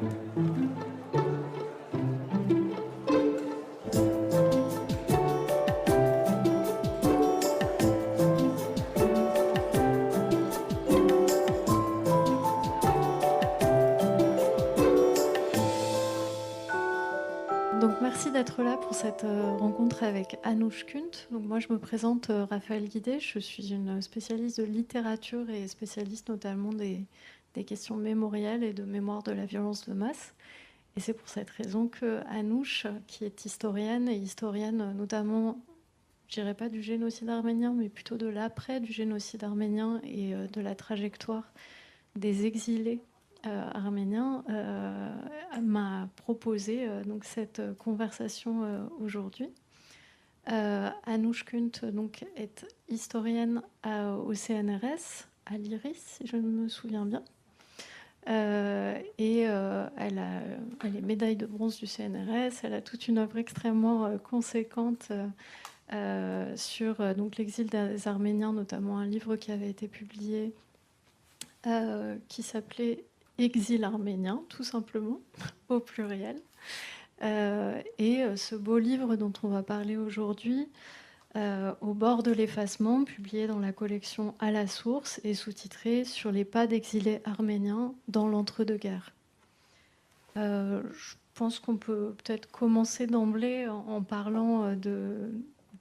Donc merci d'être là pour cette rencontre avec Anoush Kunt. Donc moi je me présente Raphaël Guidé, je suis une spécialiste de littérature et spécialiste notamment des questions mémorielles et de mémoire de la violence de masse. Et c'est pour cette raison que Anoush, qui est historienne et historienne notamment, je dirais pas du génocide arménien, mais plutôt de l'après du génocide arménien et de la trajectoire des exilés arménien m'a proposé donc cette conversation aujourd'hui. Anoush Kunt donc, est historienne au CNRS, à l'IRIS, si je me souviens bien. Et elle est médaille de bronze du CNRS. Elle a toute une œuvre extrêmement conséquente sur donc, l'exil des Arméniens, notamment un livre qui avait été publié qui s'appelait Exil arménien, tout simplement, au pluriel. Et ce beau livre dont on va parler aujourd'hui, Au bord de l'effacement, publié dans la collection À la source et sous-titré Sur les pas d'exilés arméniens dans l'entre-deux-guerres. Je pense qu'on peut peut-être commencer d'emblée en parlant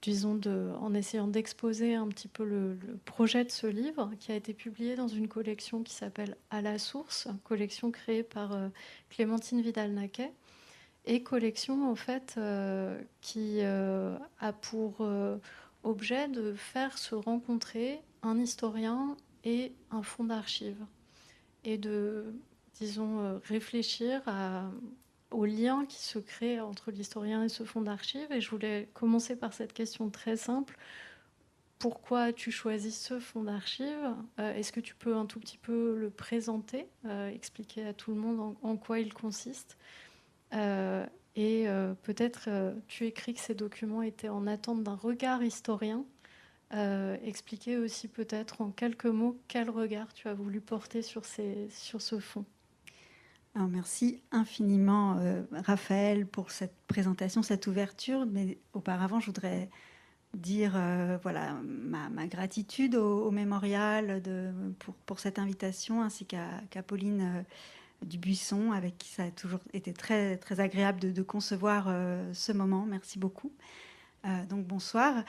en essayant d'exposer un petit peu le projet de ce livre qui a été publié dans une collection qui s'appelle À la source, collection créée par Clémentine Vidal-Naquet, et collection en fait qui a pour objet de faire se rencontrer un historien et un fonds d'archives et de, disons, réfléchir au lien qui se crée entre l'historien et ce fonds d'archives. Et je voulais commencer par cette question très simple. Pourquoi as-tu choisi ce fonds d'archives ? Est-ce que tu peux un tout petit peu le présenter, expliquer à tout le monde en quoi il consiste ? Et peut-être tu écris que ces documents étaient en attente d'un regard historien. Expliquer aussi peut-être en quelques mots quel regard tu as voulu porter sur ce fonds. Alors, merci infiniment Raphaël pour cette présentation, cette ouverture. Mais auparavant, je voudrais dire voilà, ma gratitude au mémorial pour cette invitation, ainsi qu'à Pauline Dubuisson, avec qui ça a toujours été très, très agréable de concevoir ce moment. Merci beaucoup. Donc bonsoir.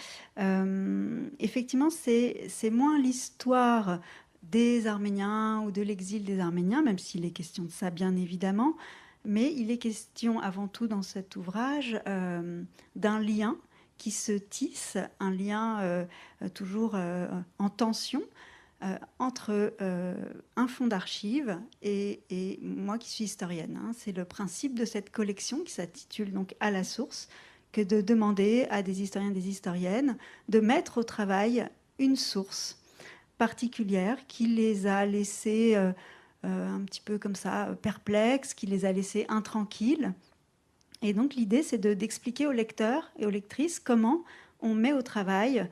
Effectivement, c'est moins l'histoire des Arméniens ou de l'exil des Arméniens, même s'il est question de ça bien évidemment, mais il est question avant tout dans cet ouvrage d'un lien qui se tisse, un lien toujours en tension entre un fonds d'archives et moi qui suis historienne. Hein. C'est le principe de cette collection qui s'intitule donc À la source, que de demander à des historiens et des historiennes de mettre au travail une source particulière qui les a laissés un petit peu comme ça perplexes, qui les a laissés intranquilles. Et donc l'idée, c'est d'expliquer aux lecteurs et aux lectrices comment on met au travail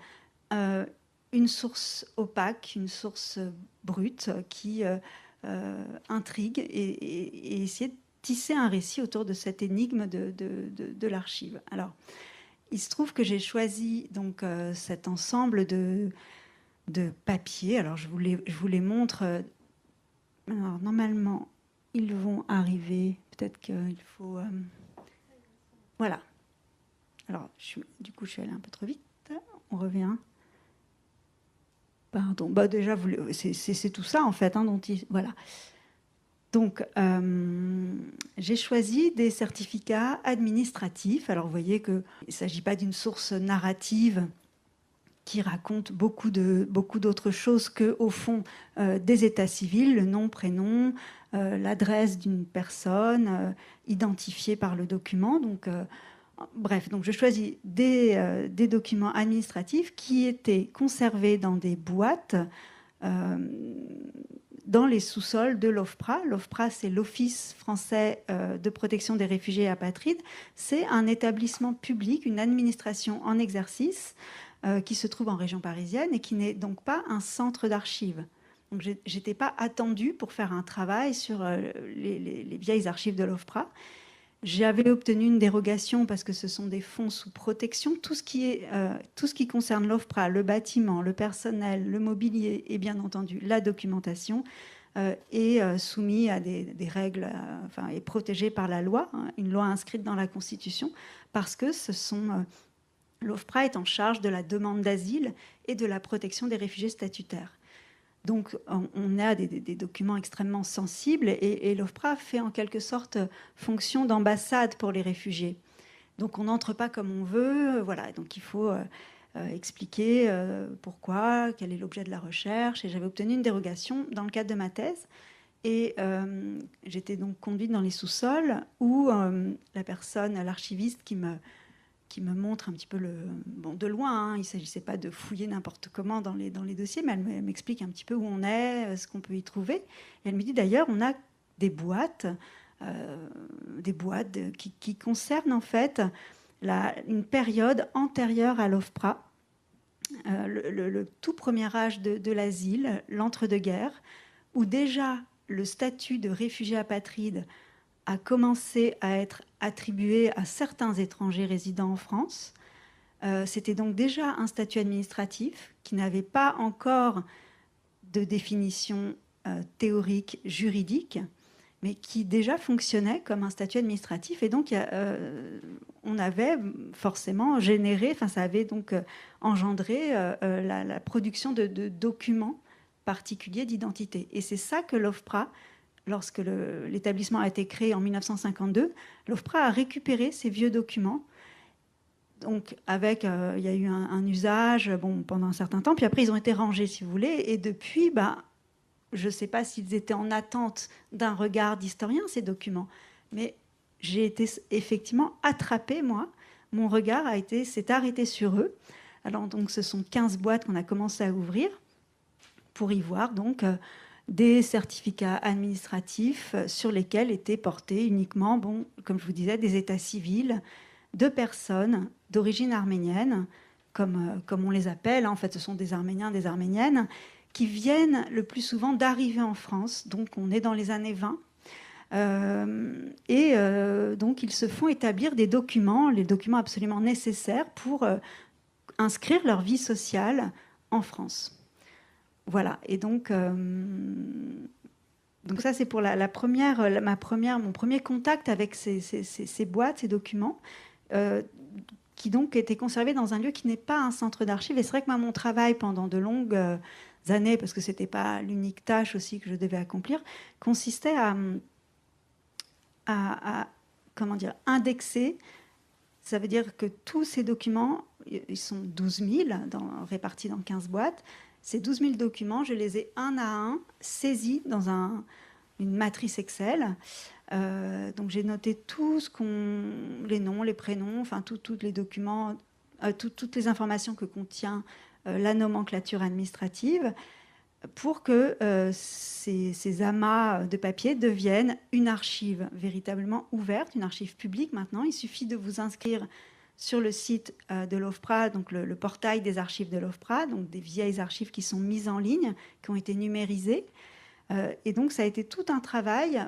une source opaque, une source brute qui intrigue et essayer de tisser un récit autour de cette énigme de l'archive. Alors, il se trouve que j'ai choisi donc cet ensemble de papiers. Alors, je vous les montre. Alors, normalement, ils vont arriver. Peut-être qu'il faut... Voilà. Alors, du coup, je suis allée un peu trop vite. On revient. Pardon. Bah, déjà, c'est tout ça, en fait. Hein, voilà. Donc, j'ai choisi des certificats administratifs. Alors, vous voyez qu'il ne s'agit pas d'une source narrative qui raconte beaucoup d'autres choses qu'au fond des états civils, le nom, prénom, l'adresse d'une personne identifiée par le document. Donc, bref, donc je choisis des documents administratifs qui étaient conservés dans des boîtes dans les sous-sols de l'OFPRA. L'OFPRA, c'est l'Office français de protection des réfugiés et apatrides. C'est un établissement public, une administration en exercice qui se trouve en région parisienne et qui n'est donc pas un centre d'archives. Donc, je n'étais pas attendue pour faire un travail sur les vieilles archives de l'OFPRA. J'avais obtenu une dérogation parce que ce sont des fonds sous protection. Tout ce qui concerne l'OFPRA, le bâtiment, le personnel, le mobilier et bien entendu la documentation est soumis à des règles, est protégé par la loi, hein, une loi inscrite dans la Constitution, parce que l'OFPRA est en charge de la demande d'asile et de la protection des réfugiés statutaires. Donc, on a des documents extrêmement sensibles et l'OFPRA fait en quelque sorte fonction d'ambassade pour les réfugiés. Donc, on n'entre pas comme on veut. Voilà, donc il faut expliquer pourquoi, quel est l'objet de la recherche. Et j'avais obtenu une dérogation dans le cadre de ma thèse. Et j'étais donc conduite dans les sous-sols où la personne, l'archiviste qui me montre un petit peu de loin, hein, il ne s'agissait pas de fouiller n'importe comment dans les dossiers, mais elle m'explique un petit peu où on est, ce qu'on peut y trouver. Et elle me dit d'ailleurs, on a des boîtes qui concernent en fait une période antérieure à l'OFPRA, le tout premier âge de l'asile, l'entre-deux-guerres, où déjà le statut de réfugié apatride a commencé à être attribué à certains étrangers résidant en France. C'était donc déjà un statut administratif qui n'avait pas encore de définition théorique juridique, mais qui déjà fonctionnait comme un statut administratif. Et donc, on avait forcément généré, ça avait donc engendré la production de documents particuliers d'identité. Et c'est ça que l'OFPRA, lorsque l'établissement a été créé en 1952, l'OFPRA a récupéré ces vieux documents. Donc, il y a eu un usage pendant un certain temps, puis après, ils ont été rangés, si vous voulez. Et depuis, je ne sais pas s'ils étaient en attente d'un regard d'historien, ces documents, mais j'ai été effectivement attrapée, moi. Mon regard s'est arrêté sur eux. Alors, donc, ce sont 15 boîtes qu'on a commencé à ouvrir pour y voir, donc, des certificats administratifs sur lesquels étaient portés uniquement, comme je vous disais, des états civils de personnes d'origine arménienne, comme on les appelle. En fait, ce sont des Arméniens, des Arméniennes, qui viennent le plus souvent d'arriver en France. Donc, on est dans les années 20. Donc, ils se font établir les documents absolument nécessaires pour inscrire leur vie sociale en France. Voilà. Et donc ça, c'est pour mon premier contact avec ces boîtes, ces documents, qui donc étaient conservés dans un lieu qui n'est pas un centre d'archives. Et c'est vrai que mon travail pendant de longues années, parce que ce n'était pas l'unique tâche aussi que je devais accomplir, consistait à indexer. Ça veut dire que tous ces documents, ils sont 12 000 répartis dans 15 boîtes. Ces 12 000 documents, je les ai un à un saisis dans une matrice Excel. Donc j'ai noté les noms, les prénoms, tous les documents, toutes les informations que contient la nomenclature administrative, pour que ces amas de papier deviennent une archive véritablement ouverte, une archive publique maintenant. Il suffit de vous inscrire sur le site de l'OFPRA, donc le portail des archives de l'OFPRA, donc des vieilles archives qui sont mises en ligne, qui ont été numérisées. Et donc ça a été tout un travail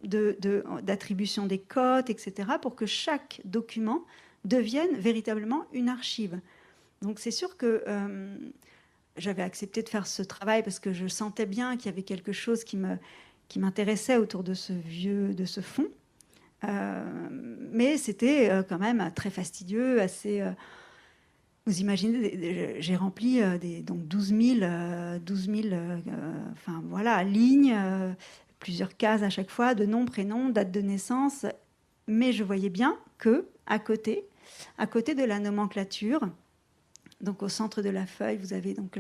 d'attribution des codes, etc., pour que chaque document devienne véritablement une archive. Donc c'est sûr que j'avais accepté de faire ce travail parce que je sentais bien qu'il y avait quelque chose qui m'intéressait autour de ce fond. Mais c'était quand même très fastidieux, assez... vous imaginez, j'ai rempli donc 12 000 lignes, plusieurs cases à chaque fois, de nom, prénom, date de naissance. Mais je voyais bien que à côté de la nomenclature, donc au centre de la feuille, vous avez donc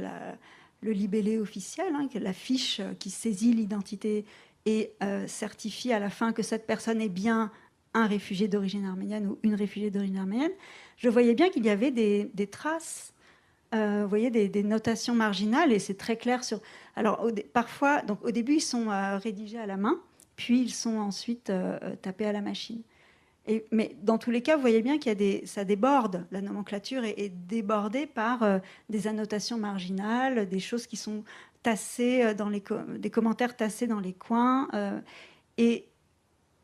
le libellé officiel, la fiche qui saisit l'identité et certifie à la fin que cette personne est bien un réfugié d'origine arménienne ou une réfugiée d'origine arménienne. Je voyais bien qu'il y avait des traces, vous voyez, des notations marginales, et c'est très clair sur... Alors, parfois, donc, au début, ils sont rédigés à la main, puis ils sont ensuite tapés à la machine. Mais dans tous les cas, vous voyez bien ça déborde. La nomenclature est débordée par des annotations marginales, des choses qui sont tassés des commentaires tassés dans les coins. Et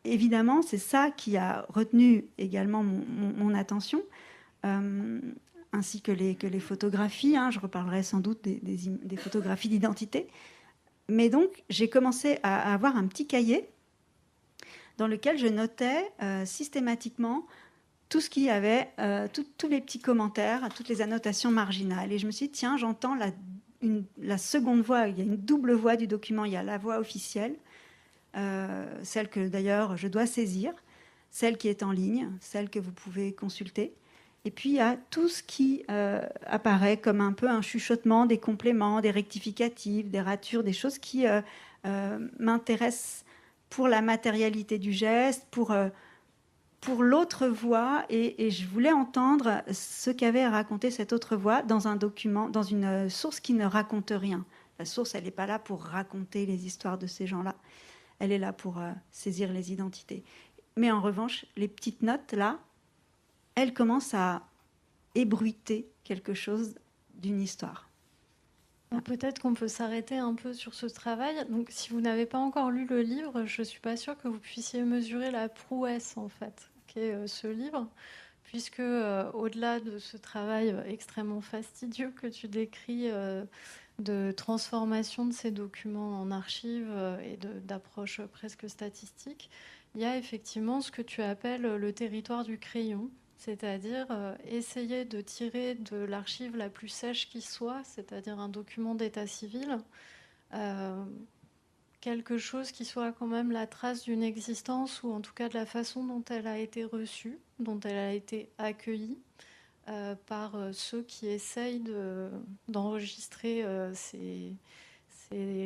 évidemment, c'est ça qui a retenu également mon attention, ainsi que les photographies. Je reparlerai sans doute des photographies d'identité. Mais donc, j'ai commencé à avoir un petit cahier dans lequel je notais systématiquement tout ce qu'il y avait, tous les petits commentaires, toutes les annotations marginales. Et je me suis dit, tiens, j'entends la seconde voix. Il y a une double voix du document. Il y a la voix officielle, celle que d'ailleurs je dois saisir, celle qui est en ligne, celle que vous pouvez consulter. Et puis il y a tout ce qui apparaît comme un peu un chuchotement, des compléments, des rectificatifs, des ratures, des choses qui m'intéressent pour la matérialité du geste, pour l'autre voix, et je voulais entendre ce qu'avait à raconter cette autre voix dans un document, dans une source qui ne raconte rien. La source, elle n'est pas là pour raconter les histoires de ces gens-là. Elle est là pour saisir les identités. Mais en revanche, les petites notes, là, elles commencent à ébruiter quelque chose d'une histoire. Peut-être qu'on peut s'arrêter un peu sur ce travail. Donc, si vous n'avez pas encore lu le livre, je ne suis pas sûre que vous puissiez mesurer la prouesse, en fait, qu'est ce livre, puisque au-delà de ce travail extrêmement fastidieux que tu décris, de transformation de ces documents en archives et d'approche presque statistique, il y a effectivement ce que tu appelles le territoire du crayon, c'est-à-dire essayer de tirer de l'archive la plus sèche qui soit, c'est-à-dire un document d'état civil, quelque chose qui soit quand même la trace d'une existence, ou en tout cas de la façon dont elle a été reçue, dont elle a été accueillie par ceux qui essayent d'enregistrer ces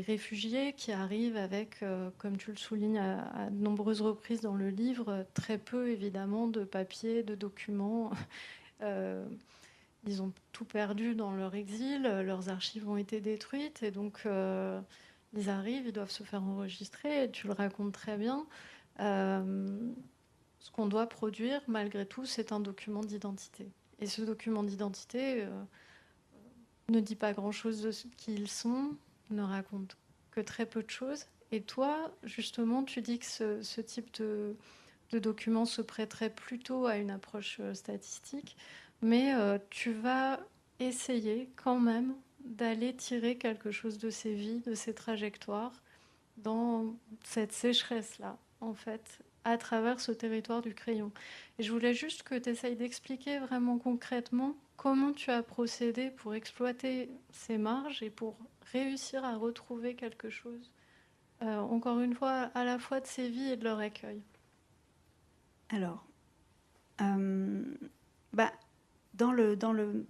réfugiés qui arrivent avec, comme tu le soulignes à de nombreuses reprises dans le livre, très peu évidemment de papiers, de documents. Ils ont tout perdu dans leur exil, leurs archives ont été détruites, et donc ils arrivent, ils doivent se faire enregistrer, et tu le racontes très bien. Ce qu'on doit produire, malgré tout, c'est un document d'identité. Et ce document d'identité ne dit pas grand-chose de ce qu'ils sont, ne raconte que très peu de choses. Et toi, justement, tu dis que ce type de document se prêterait plutôt à une approche statistique, mais tu vas essayer quand même d'aller tirer quelque chose de ces vies, de ces trajectoires, dans cette sécheresse-là, en fait, à travers ce territoire du crayon. Et je voulais juste que tu essayes d'expliquer vraiment concrètement comment tu as procédé pour exploiter ces marges et pour réussir à retrouver quelque chose, encore une fois, à la fois de ces vies et de leur accueil. Alors, dans le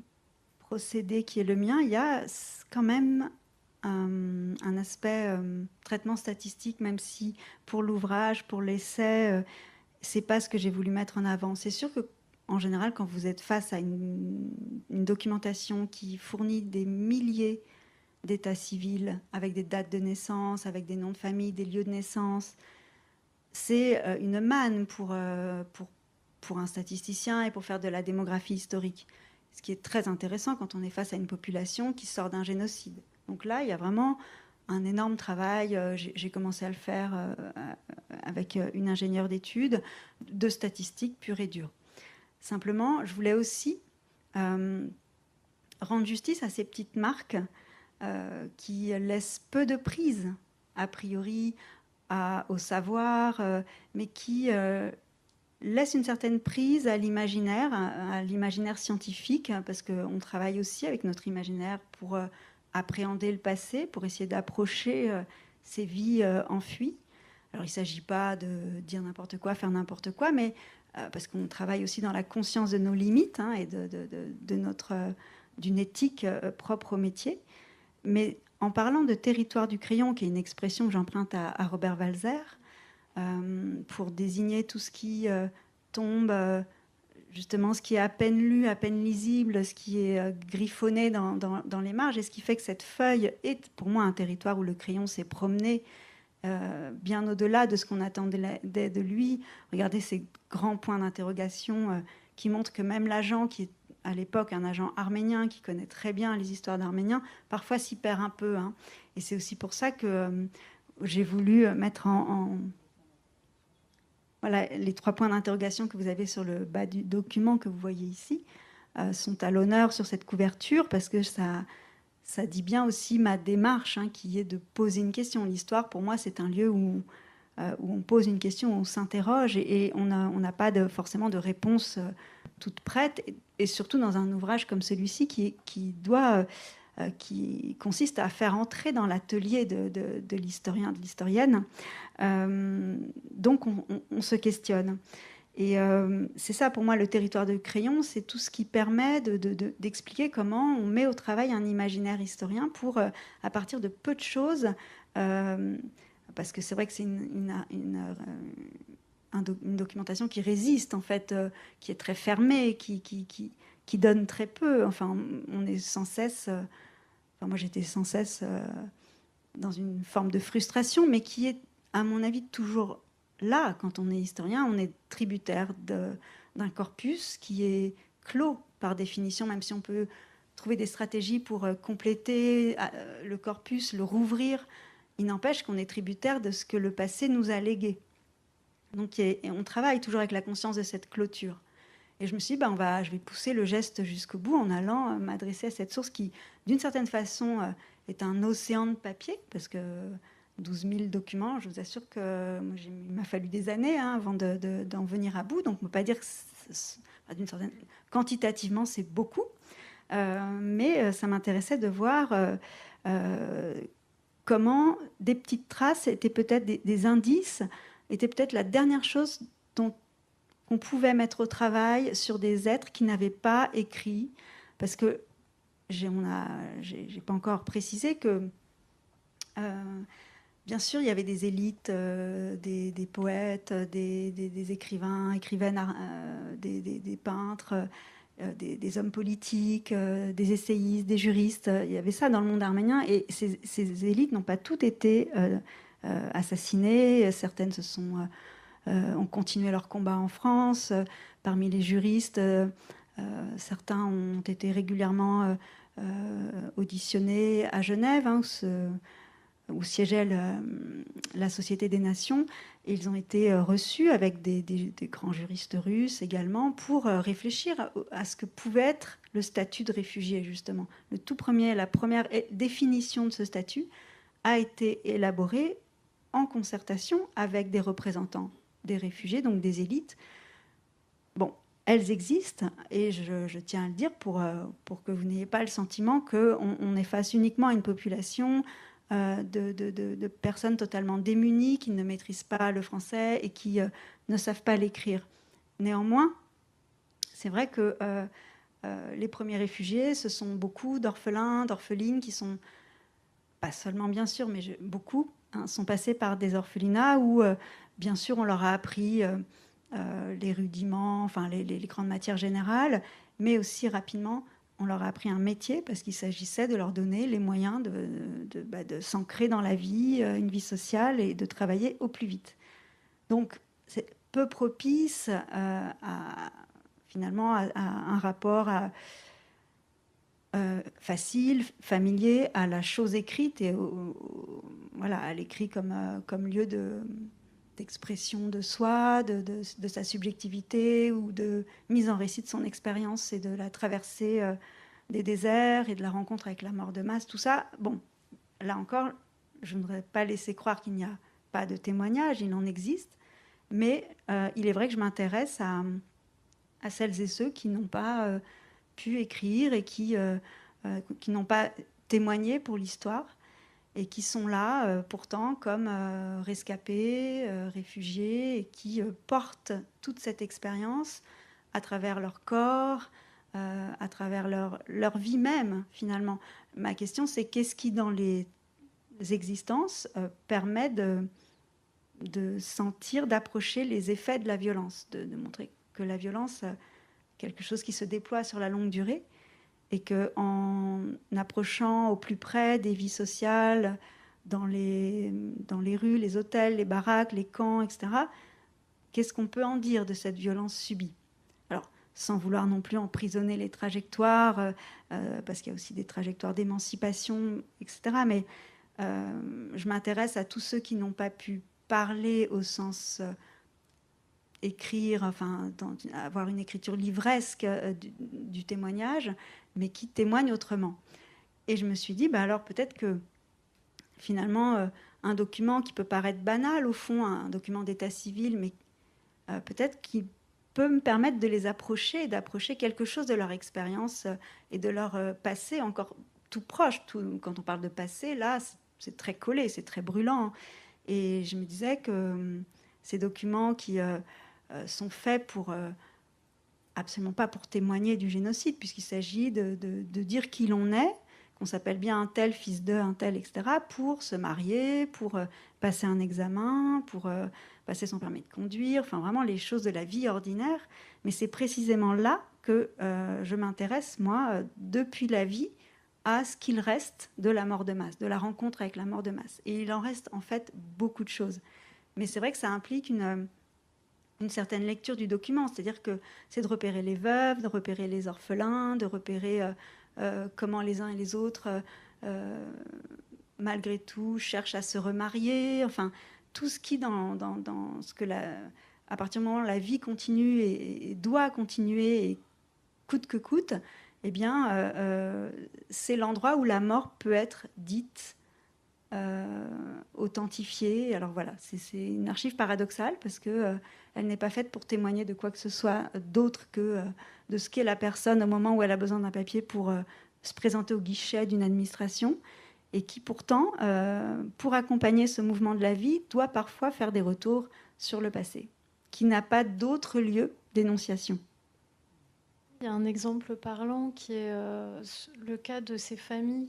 procédé qui est le mien, il y a quand même un aspect traitement statistique, même si pour l'ouvrage, pour l'essai, c'est pas ce que j'ai voulu mettre en avant. C'est sûr que en général, quand vous êtes face à une documentation qui fournit des milliers d'états civils avec des dates de naissance, avec des noms de famille, des lieux de naissance, c'est une manne pour un statisticien et pour faire de la démographie historique. Ce qui est très intéressant quand on est face à une population qui sort d'un génocide. Donc là, il y a vraiment un énorme travail. J'ai commencé à le faire avec une ingénieure d'études de statistiques pure et dure. Simplement, je voulais aussi rendre justice à ces petites marques qui laissent peu de prise, a priori, au savoir, mais qui laissent une certaine prise à l'imaginaire scientifique, parce qu'on travaille aussi avec notre imaginaire pour appréhender le passé, pour essayer d'approcher ces vies enfuies. Alors, il ne s'agit pas de dire n'importe quoi, faire n'importe quoi, mais parce qu'on travaille aussi dans la conscience de nos limites et d'une éthique propre au métier. Mais en parlant de territoire du crayon, qui est une expression que j'emprunte à Robert Walser, pour désigner tout ce qui tombe, justement ce qui est à peine lu, à peine lisible, ce qui est griffonné dans les marges, et ce qui fait que cette feuille est pour moi un territoire où le crayon s'est promené bien au-delà de ce qu'on attendait de lui. Regardez ces grands points d'interrogation qui montrent que même l'agent, qui est à l'époque un agent arménien qui connaît très bien les histoires d'Arméniens, parfois s'y perd un peu. Et c'est aussi pour ça que j'ai voulu mettre voilà, les 3 points d'interrogation que vous avez sur le bas du document que vous voyez ici sont à l'honneur sur cette couverture, parce que ça dit bien aussi ma démarche, hein, qui est de poser une question. L'histoire, pour moi, c'est un lieu où on pose une question, où on s'interroge, et on n'a pas forcément de réponse toute prête, et surtout dans un ouvrage comme celui-ci qui consiste à faire entrer dans l'atelier de l'historien, de l'historienne. Donc on se questionne. Et c'est ça pour moi le territoire de crayon, c'est tout ce qui permet d'expliquer comment on met au travail un imaginaire historien pour, à partir de peu de choses, parce que c'est vrai que c'est une documentation qui résiste, en fait, qui est très fermée, qui donne très peu. Enfin, on est sans cesse... enfin, moi, j'étais sans cesse dans une forme de frustration, mais qui est, à mon avis, toujours là. Quand on est historien, on est tributaire d'un corpus qui est clos, par définition, même si on peut trouver des stratégies pour compléter le corpus, le rouvrir. Il n'empêche qu'on est tributaire de ce que le passé nous a légué. Donc, et on travaille toujours avec la conscience de cette clôture. Et je me suis dit, je vais pousser le geste jusqu'au bout en allant m'adresser à cette source qui, d'une certaine façon, est un océan de papier, parce que 12 000 documents, je vous assure que il m'a fallu des années avant d'en venir à bout. Donc, on ne peut pas dire que, d'une certaine... quantitativement, c'est beaucoup. Mais ça m'intéressait de voir comment des petites traces étaient peut-être des indices, étaient peut-être la dernière chose qu'on pouvait mettre au travail sur des êtres qui n'avaient pas écrit. Parce que j'ai pas encore précisé que, bien sûr, il y avait des élites, des poètes, des écrivains, écrivaines, des peintres, des hommes politiques, des essayistes, des juristes. Il y avait ça dans le monde arménien. Et ces élites n'ont pas toutes été assassinées. Certaines ont continué leur combat en France. Parmi les juristes, certains ont été régulièrement auditionnés à Genève, hein, où siégeait la Société des Nations. Et ils ont été reçus avec des grands juristes russes également pour réfléchir à ce que pouvait être le statut de réfugié, justement. La première définition de ce statut a été élaborée en concertation avec des représentants des réfugiés, donc des élites. Bon, elles existent, et je tiens à le dire pour que vous n'ayez pas le sentiment qu'on est face uniquement à une population de personnes totalement démunies, qui ne maîtrisent pas le français et qui ne savent pas l'écrire. Néanmoins, c'est vrai que les premiers réfugiés, ce sont beaucoup d'orphelins, d'orphelines qui sont, pas seulement bien sûr, mais beaucoup, hein, sont passés par des orphelinats où, bien sûr, on leur a appris les rudiments, enfin les grandes matières générales, mais aussi rapidement, on leur a appris un métier, parce qu'il s'agissait de leur donner les moyens de s'ancrer dans la vie, une vie sociale, et de travailler au plus vite. Donc, c'est peu propice finalement à un rapport facile, familier à la chose écrite, et voilà, à l'écrit comme lieu d'expression de soi, de sa subjectivité, ou de mise en récit de son expérience et de la traversée des déserts et de la rencontre avec la mort de masse. Tout ça, bon, là encore, je ne voudrais pas laisser croire qu'il n'y a pas de témoignages, il en existe, mais il est vrai que je m'intéresse à celles et ceux qui n'ont pas pu écrire et qui n'ont pas témoigné pour l'histoire, et qui sont là pourtant comme rescapés, réfugiés, et qui portent toute cette expérience à travers leur corps, à travers leur vie même, finalement. Ma question, c'est qu'est-ce qui, dans les existences, permet de sentir, d'approcher les effets de la violence, de montrer que la violence, quelque chose qui se déploie sur la longue durée, et qu'en approchant au plus près des vies sociales, dans les rues, les hôtels, les baraques, les camps, etc., qu'est-ce qu'on peut en dire de cette violence subie? Alors, sans vouloir non plus emprisonner les trajectoires, parce qu'il y a aussi des trajectoires d'émancipation, etc., mais Je m'intéresse à tous ceux qui n'ont pas pu parler au sens écrire, enfin, avoir une écriture livresque du témoignage, mais qui témoignent autrement. Et je me suis dit, alors peut-être que finalement, un document qui peut paraître banal, au fond, un document d'état civil, mais peut-être qu'il peut me permettre de les approcher et d'approcher quelque chose de leur expérience et de leur passé encore tout proche. Quand on parle de passé, là, c'est très collé, c'est très brûlant. Et je me disais que ces documents qui sont faits pour absolument pas pour témoigner du génocide, puisqu'il s'agit de dire qui l'on est, qu'on s'appelle bien un tel, fils de, un tel, etc., pour se marier, pour passer un examen, pour passer son permis de conduire, enfin vraiment les choses de la vie ordinaire. Mais c'est précisément là que je m'intéresse, moi, depuis la vie, à ce qu'il reste de la mort de masse, de la rencontre avec la mort de masse. Et il en reste en fait beaucoup de choses. Mais c'est vrai que ça implique une certaine lecture du document, c'est-à-dire que c'est de repérer les veuves, de repérer les orphelins, de repérer comment les uns et les autres, malgré tout, cherchent à se remarier, enfin, tout ce qui, dans ce que à partir du moment où la vie continue et doit continuer, et coûte que coûte, eh bien, c'est l'endroit où la mort peut être dite, authentifiée. Alors voilà, c'est une archive paradoxale parce que elle n'est pas faite pour témoigner de quoi que ce soit d'autre que de ce qu'est la personne au moment où elle a besoin d'un papier pour se présenter au guichet d'une administration, et qui pourtant, pour accompagner ce mouvement de la vie, doit parfois faire des retours sur le passé, qui n'a pas d'autre lieu d'énonciation. Il y a un exemple parlant qui est le cas de ces familles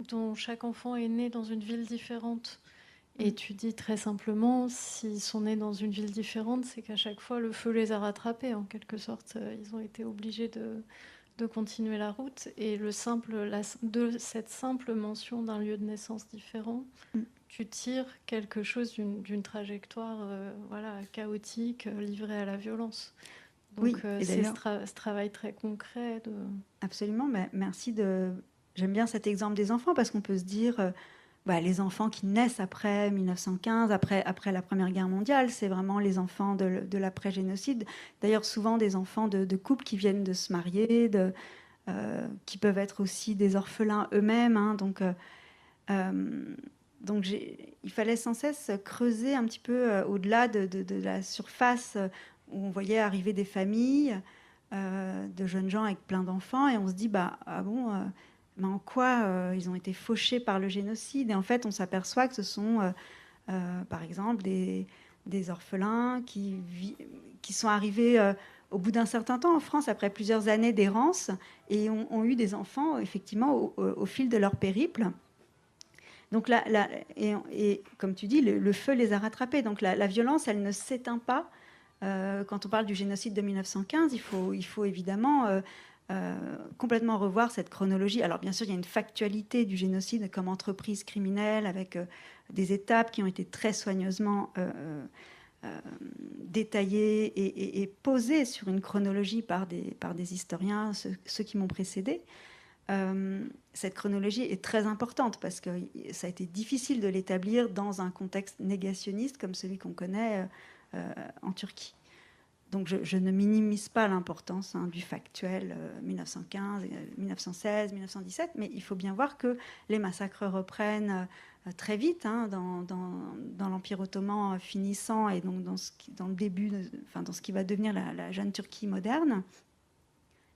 dont chaque enfant est né dans une ville différente. Et tu dis très simplement, s'ils sont nés dans une ville différente, c'est qu'à chaque fois, le feu les a rattrapés, en quelque sorte. Ils ont été obligés de continuer la route. Et de cette simple mention d'un lieu de naissance différent, tu tires quelque chose d'une trajectoire chaotique, livrée à la violence. Donc Oui, c'est ce travail très concret. Absolument, mais merci de... J'aime bien cet exemple des enfants parce qu'on peut se dire... les enfants qui naissent après 1915, après la Première Guerre mondiale, c'est vraiment les enfants de l'après-génocide. D'ailleurs, souvent des enfants de couples qui viennent de se marier, qui peuvent être aussi des orphelins eux-mêmes. Hein, donc il fallait sans cesse creuser un petit peu au-delà de la surface où on voyait arriver des familles de jeunes gens avec plein d'enfants, et on se dit, mais en quoi ils ont été fauchés par le génocide? Et en fait, on s'aperçoit que ce sont, par exemple, des orphelins qui sont arrivés au bout d'un certain temps en France, après plusieurs années d'errance, et ont eu des enfants, effectivement, au fil de leur périple. Donc et comme tu dis, le feu les a rattrapés. Donc la violence, elle ne s'éteint pas. Quand on parle du génocide de 1915, il faut évidemment complètement revoir cette chronologie. Alors bien sûr, il y a une factualité du génocide comme entreprise criminelle avec des étapes qui ont été très soigneusement détaillées et posées sur une chronologie par des historiens, ceux qui m'ont précédé. Cette chronologie est très importante parce que ça a été difficile de l'établir dans un contexte négationniste comme celui qu'on connaît en Turquie. Donc je ne minimise pas l'importance du factuel 1915, 1916, 1917, mais il faut bien voir que les massacres reprennent très vite dans l'Empire ottoman finissant, et donc dans le début, dans ce qui va devenir la jeune Turquie moderne.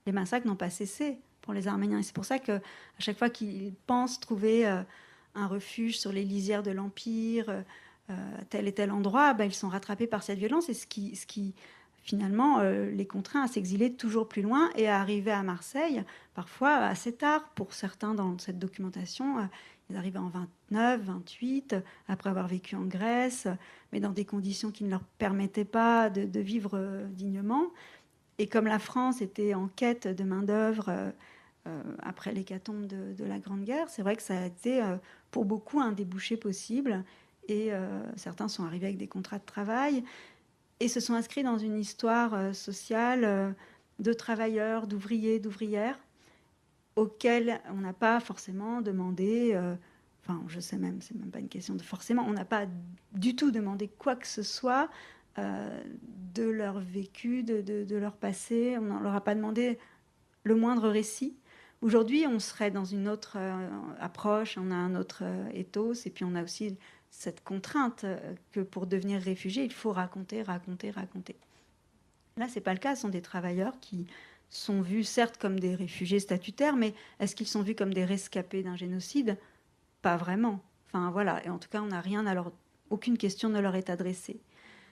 Les massacres n'ont pas cessé pour les Arméniens, et c'est pour ça qu'à chaque fois qu'ils pensent trouver un refuge sur les lisières de l'Empire, tel et tel endroit, ils sont rattrapés par cette violence, et ce qui finalement les contraint à s'exiler toujours plus loin et à arriver à Marseille, parfois assez tard. Pour certains dans cette documentation, ils arrivent en 29, 28, après avoir vécu en Grèce, mais dans des conditions qui ne leur permettaient pas de vivre dignement. Et comme la France était en quête de main-d'œuvre après l'hécatombe de la Grande Guerre, c'est vrai que ça a été pour beaucoup un débouché possible. Et certains sont arrivés avec des contrats de travail et se sont inscrits dans une histoire sociale de travailleurs, d'ouvriers, d'ouvrières, auxquels on n'a pas forcément demandé enfin, je sais même, c'est même pas une question de forcément, on n'a pas du tout demandé quoi que ce soit de leur vécu, de leur passé. On ne leur a pas demandé le moindre récit. Aujourd'hui, on serait dans une autre approche, on a un autre ethos, et puis on a aussi cette contrainte que pour devenir réfugié, il faut raconter, raconter, raconter. Là, ce n'est pas le cas, ce sont des travailleurs qui sont vus certes comme des réfugiés statutaires, mais est-ce qu'ils sont vus comme des rescapés d'un génocide? Pas vraiment. Enfin voilà, et en tout cas, on n'a rien à leur... aucune question ne leur est adressée.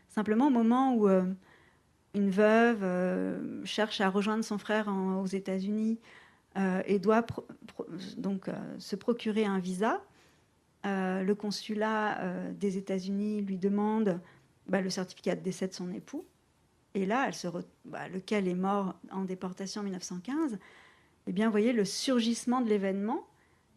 Simplement, au moment où une veuve cherche à rejoindre son frère aux États-Unis et doit donc se procurer un visa, le consulat des États-Unis lui demande le certificat de décès de son époux. Et là, lequel est mort en déportation en 1915, eh bien, vous voyez le surgissement de l'événement,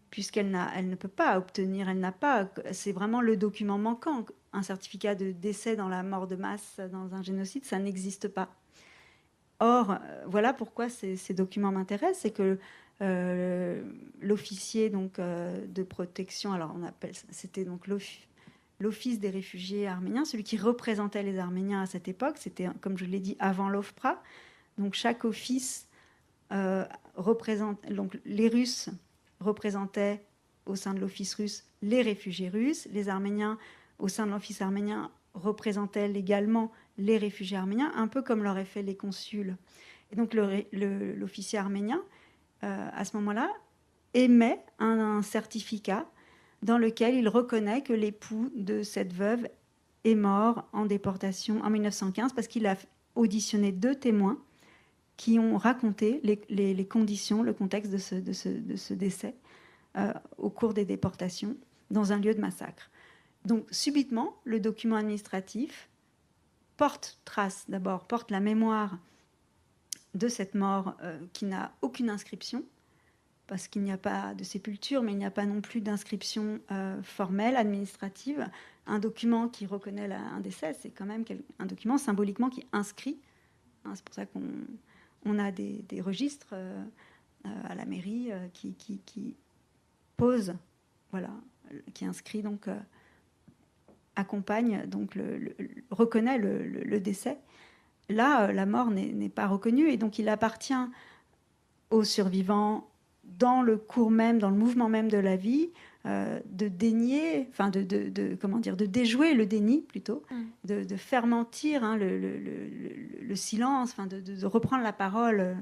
puisqu'elle ne peut pas obtenir, elle n'a pas, c'est vraiment le document manquant. Un certificat de décès dans la mort de masse, dans un génocide, ça n'existe pas. Or, voilà pourquoi ces documents m'intéressent, c'est que l'officier donc de protection, alors on appelle, c'était donc l'Office des réfugiés arméniens, celui qui représentait les Arméniens à cette époque, c'était, comme je l'ai dit, avant l'OFPRA. Donc chaque office représente, donc les Russes représentaient au sein de l'office russe les réfugiés russes, les Arméniens au sein de l'office arménien représentaient légalement les réfugiés arméniens, un peu comme l'auraient fait les consuls. Et donc l'officier arménien, à ce moment-là, émet un certificat dans lequel il reconnaît que l'époux de cette veuve est mort en déportation en 1915 parce qu'il a auditionné 2 témoins qui ont raconté les conditions, le contexte de ce décès au cours des déportations dans un lieu de massacre. Donc subitement, le document administratif porte trace, d'abord, porte la mémoire de cette mort qui n'a aucune inscription, parce qu'il n'y a pas de sépulture, mais il n'y a pas non plus d'inscription formelle, administrative. Un document qui reconnaît un décès, c'est quand même un document symboliquement qui inscrit. Hein, c'est pour ça qu'on a des registres à la mairie qui posent, voilà, qui inscrit donc accompagne, donc reconnaît le décès. Là, la mort n'est pas reconnue, et donc il appartient aux survivants, dans le cours même, dans le mouvement même de la vie, de dénier, enfin comment dire, de déjouer le déni plutôt, de faire mentir le silence, enfin de reprendre la parole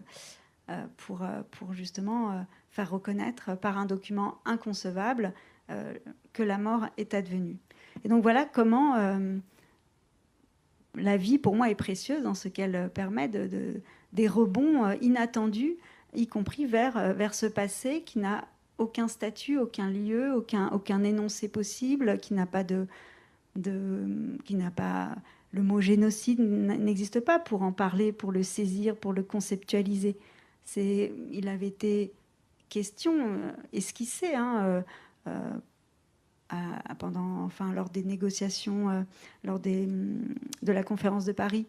pour justement faire reconnaître par un document inconcevable que la mort est advenue. Et donc voilà comment la vie, pour moi, est précieuse dans ce qu'elle permet des rebonds inattendus, y compris vers ce passé qui n'a aucun statut, aucun lieu, aucun énoncé possible, qui n'a pas le mot génocide n'existe pas pour en parler, pour le saisir, pour le conceptualiser. Il avait été question, esquissé, lors des négociations, de la conférence de Paris,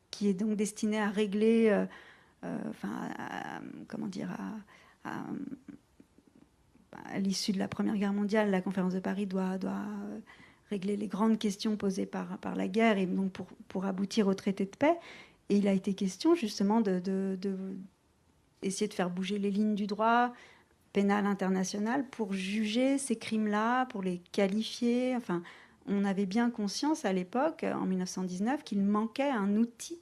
qui est donc destinée à régler, à l'issue de la Première Guerre mondiale, la conférence de Paris doit régler les grandes questions posées par la guerre, et donc pour aboutir au traité de paix. Et il a été question justement d'essayer de faire bouger les lignes du droit pénal international pour juger ces crimes-là, pour les qualifier. Enfin, on avait bien conscience à l'époque, en 1919, qu'il manquait un outil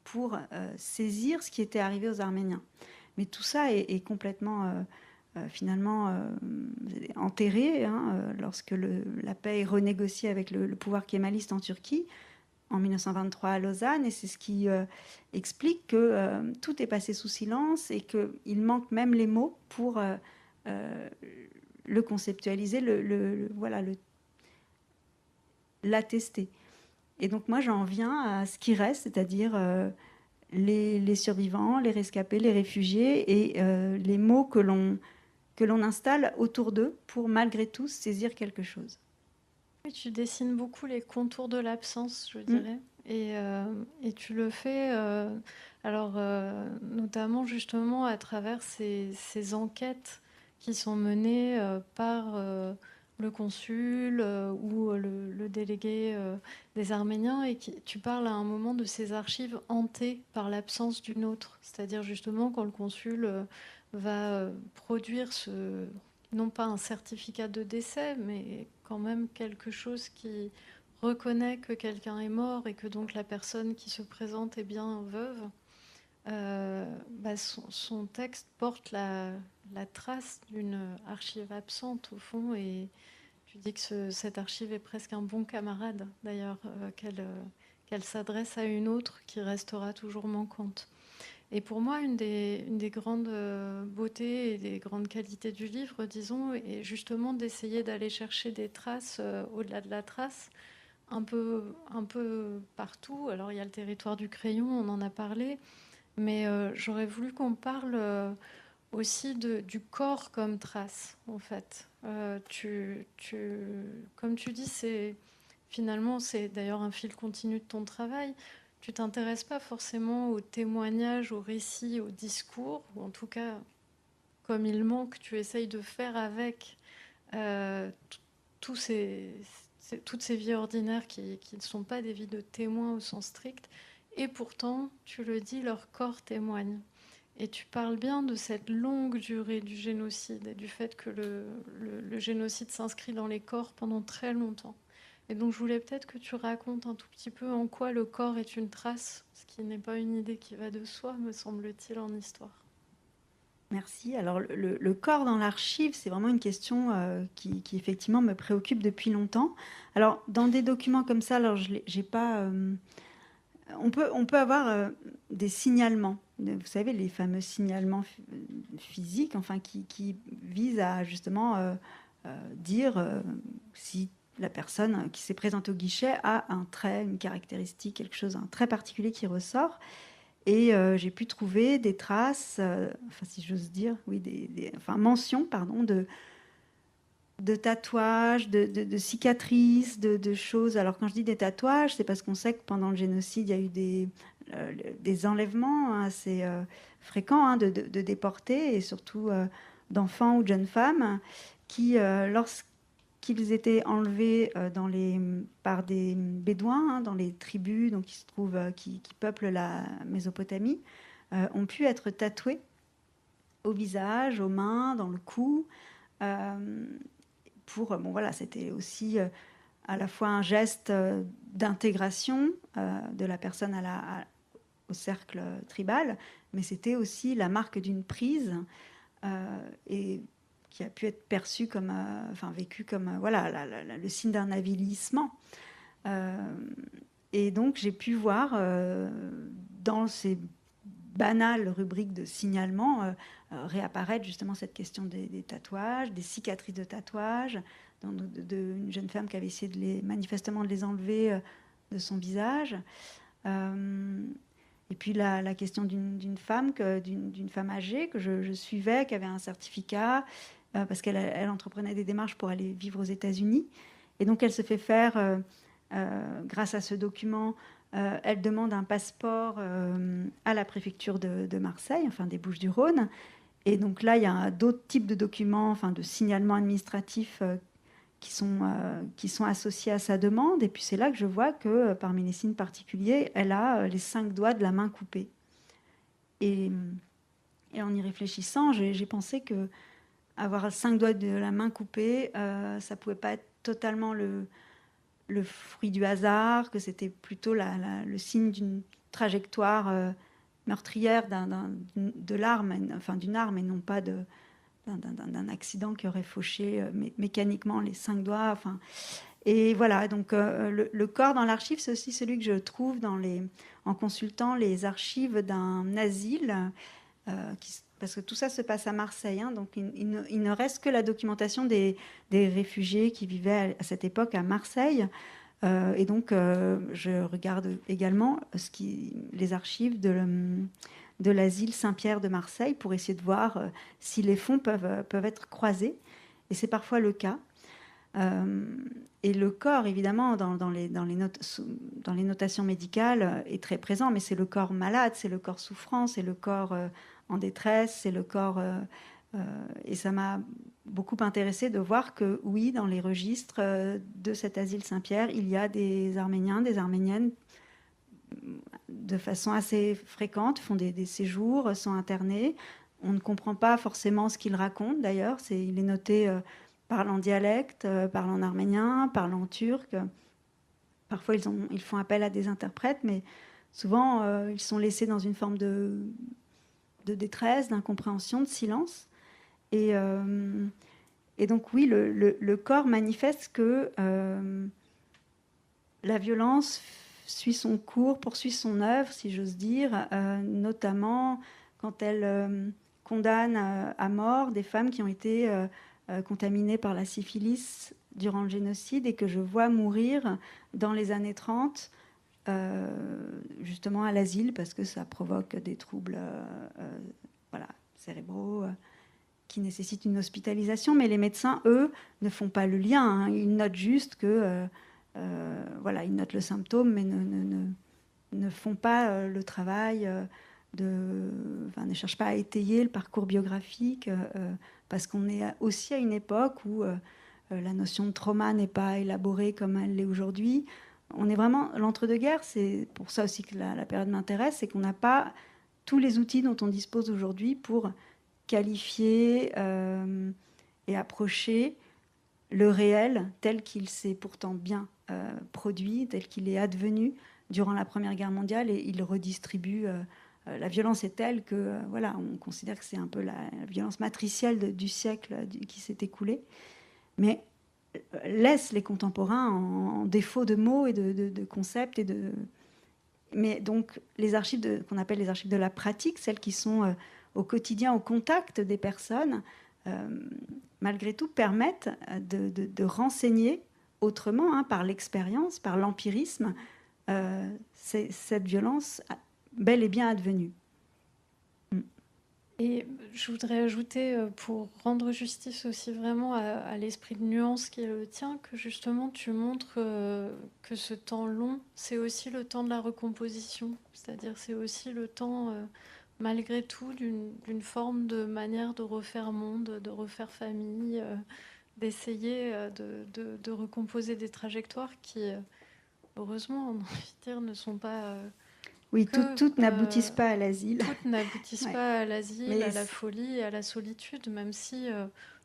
pour saisir ce qui était arrivé aux Arméniens. Mais tout ça est complètement, finalement, enterré lorsque la paix est renégociée avec le pouvoir kémaliste en Turquie en 1923 à Lausanne, et c'est ce qui explique que tout est passé sous silence et qu'il manque même les mots pour le conceptualiser, l'attester. Et donc moi j'en viens à ce qui reste, c'est-à-dire les survivants, les rescapés, les réfugiés, et les mots que l'on installe autour d'eux pour malgré tout saisir quelque chose. Oui, tu dessines beaucoup les contours de l'absence, je dirais. Et tu le fais, notamment justement à travers ces enquêtes qui sont menées par le consul ou le délégué des Arméniens, et tu parles à un moment de ces archives hantées par l'absence d'une autre, c'est-à-dire justement quand le consul va produire non pas un certificat de décès, mais quand même quelque chose qui reconnaît que quelqu'un est mort et que donc la personne qui se présente est bien veuve. Son texte porte la trace d'une archive absente au fond, et tu dis que cette archive est presque un bon camarade d'ailleurs, qu'elle s'adresse à une autre qui restera toujours manquante. Et pour moi, une des grandes beautés et des grandes qualités du livre, disons, est justement d'essayer d'aller chercher des traces au-delà de la trace, un peu partout. Alors il y a le territoire du crayon, on en a parlé, mais j'aurais voulu qu'on parle aussi du corps comme trace, en fait. Comme tu dis, finalement, c'est d'ailleurs un fil continu de ton travail. Tu t'intéresses pas forcément aux témoignages, aux récits, aux discours, ou en tout cas, comme il manque, tu essayes de faire avec euh, tous toutes ces vies ordinaires qui ne sont pas des vies de témoins au sens strict. Et pourtant, tu le dis, leur corps témoigne. Et tu parles bien de cette longue durée du génocide et du fait que le génocide s'inscrit dans les corps pendant très longtemps. Et donc je voulais peut-être que tu racontes un tout petit peu en quoi le corps est une trace, ce qui n'est pas une idée qui va de soi, me semble-t-il, en histoire. Merci. Alors, le corps dans l'archive, c'est vraiment une question qui, effectivement me préoccupe depuis longtemps. Alors, dans des documents comme ça, alors j'ai pas. On peut avoir des signalements. Vous savez, les fameux signalements physiques, enfin, qui visent à justement dire si la personne qui s'est présentée au guichet a un trait, une caractéristique, quelque chose, un trait particulier qui ressort. Et j'ai pu trouver des traces, enfin si j'ose dire, oui, enfin mentions, pardon, de tatouages, de cicatrices, de choses. Alors quand je dis des tatouages, c'est parce qu'on sait que pendant le génocide, il y a eu des enlèvements assez fréquents hein, de déportés, et surtout d'enfants ou de jeunes femmes qui, lorsqu'ils étaient enlevés par des bédouins hein, dans les tribus donc, qui se trouvent, qui peuplent la Mésopotamie, ont pu être tatoués au visage, aux mains, dans le cou. Euh, bon voilà, c'était aussi à la fois un geste d'intégration de la personne au cercle tribal, mais c'était aussi la marque d'une prise et qui a pu être perçue comme, enfin vécue comme voilà le signe d'un avilissement. Euh, et donc j'ai pu voir dans ces banales rubriques de signalement réapparaître justement cette question des tatouages, des cicatrices de tatouages, une jeune femme qui avait essayé manifestement de les enlever de son visage. Et puis la question d'une femme âgée que je suivais, qui avait un certificat, parce qu'elle entreprenait des démarches pour aller vivre aux États-Unis. Et donc elle se fait faire, grâce à ce document, elle demande un passeport à la préfecture de Marseille, enfin des Bouches-du-Rhône. Et donc là, il y a d'autres types de documents, enfin de signalements administratifs qui sont associés à sa demande. Et puis c'est là que je vois que parmi les signes particuliers, elle a les 5 doigts de la main coupés. Et, et en y réfléchissant, j'ai pensé que avoir 5 doigts de la main coupés, ça pouvait pas être totalement le fruit du hasard, que c'était plutôt le signe d'une trajectoire meurtrière de l'arme, enfin d'une arme, et non pas d'un accident qui aurait fauché mécaniquement les 5 doigts. Enfin, et voilà, donc le corps dans l'archive, c'est aussi celui que je trouve en consultant les archives d'un asile, parce que tout ça se passe à Marseille, hein, donc il ne reste que la documentation des réfugiés qui vivaient à cette époque à Marseille. Et donc, je regarde également les archives de l'asile Saint-Pierre de Marseille pour essayer de voir si les fonds peuvent être croisés. Et c'est parfois le cas. Et le corps, évidemment, dans les notations médicales, est très présent, mais c'est le corps malade, c'est le corps souffrant, c'est le corps en détresse, c'est le corps Et ça m'a beaucoup intéressée de voir que, oui, dans les registres de cet asile Saint-Pierre, il y a des Arméniens, des Arméniennes, de façon assez fréquente, font des séjours, sont internés. On ne comprend pas forcément ce qu'ils racontent, d'ailleurs. Il est noté parlant dialecte, parlant arménien, parlant turc. Parfois, ils font appel à des interprètes, mais souvent, ils sont laissés dans une forme de détresse, d'incompréhension, de silence. Et donc, oui, le corps manifeste que la violence suit son cours, poursuit son œuvre, si j'ose dire, notamment quand elle condamne à mort des femmes qui ont été contaminées par la syphilis durant le génocide et que je vois mourir dans les années 30, justement à l'asile, parce que ça provoque des troubles voilà, cérébraux qui nécessitent une hospitalisation. Mais les médecins, eux, ne font pas le lien. Hein. Ils notent juste que... voilà, ils notent le symptôme, mais ne font pas le travail ne cherchent pas à étayer le parcours biographique, parce qu'on est aussi à une époque où la notion de trauma n'est pas élaborée comme elle l'est aujourd'hui. On est vraiment l'entre-deux-guerres, c'est pour ça aussi que la période m'intéresse, c'est qu'on n'a pas tous les outils dont on dispose aujourd'hui pour qualifier et approcher le réel tel qu'il s'est pourtant bien produit, tel qu'il est advenu durant la Première Guerre mondiale, et il redistribue. La violence est telle que, voilà, on considère que c'est un peu la violence matricielle du siècle qui s'est écoulé, mais laisse les contemporains en défaut de mots et de concepts et de. Mais donc les archives qu'on appelle les archives de la pratique, celles qui sont au quotidien, au contact des personnes, malgré tout permettent de renseigner autrement, hein, par l'expérience, par l'empirisme, cette violence bel et bien advenue. Et je voudrais ajouter, pour rendre justice aussi vraiment à l'esprit de nuance qui est le tien, que justement tu montres que ce temps long, c'est aussi le temps de la recomposition. C'est-à-dire c'est aussi le temps, malgré tout, d'une forme de manière de refaire monde, de refaire famille, d'essayer de recomposer des trajectoires qui, heureusement, on a envie de dire, ne sont pas... Oui, toutes n'aboutissent pas à l'asile. Toutes n'aboutissent Ouais. pas à l'asile, Mais à la folie, à la solitude, même si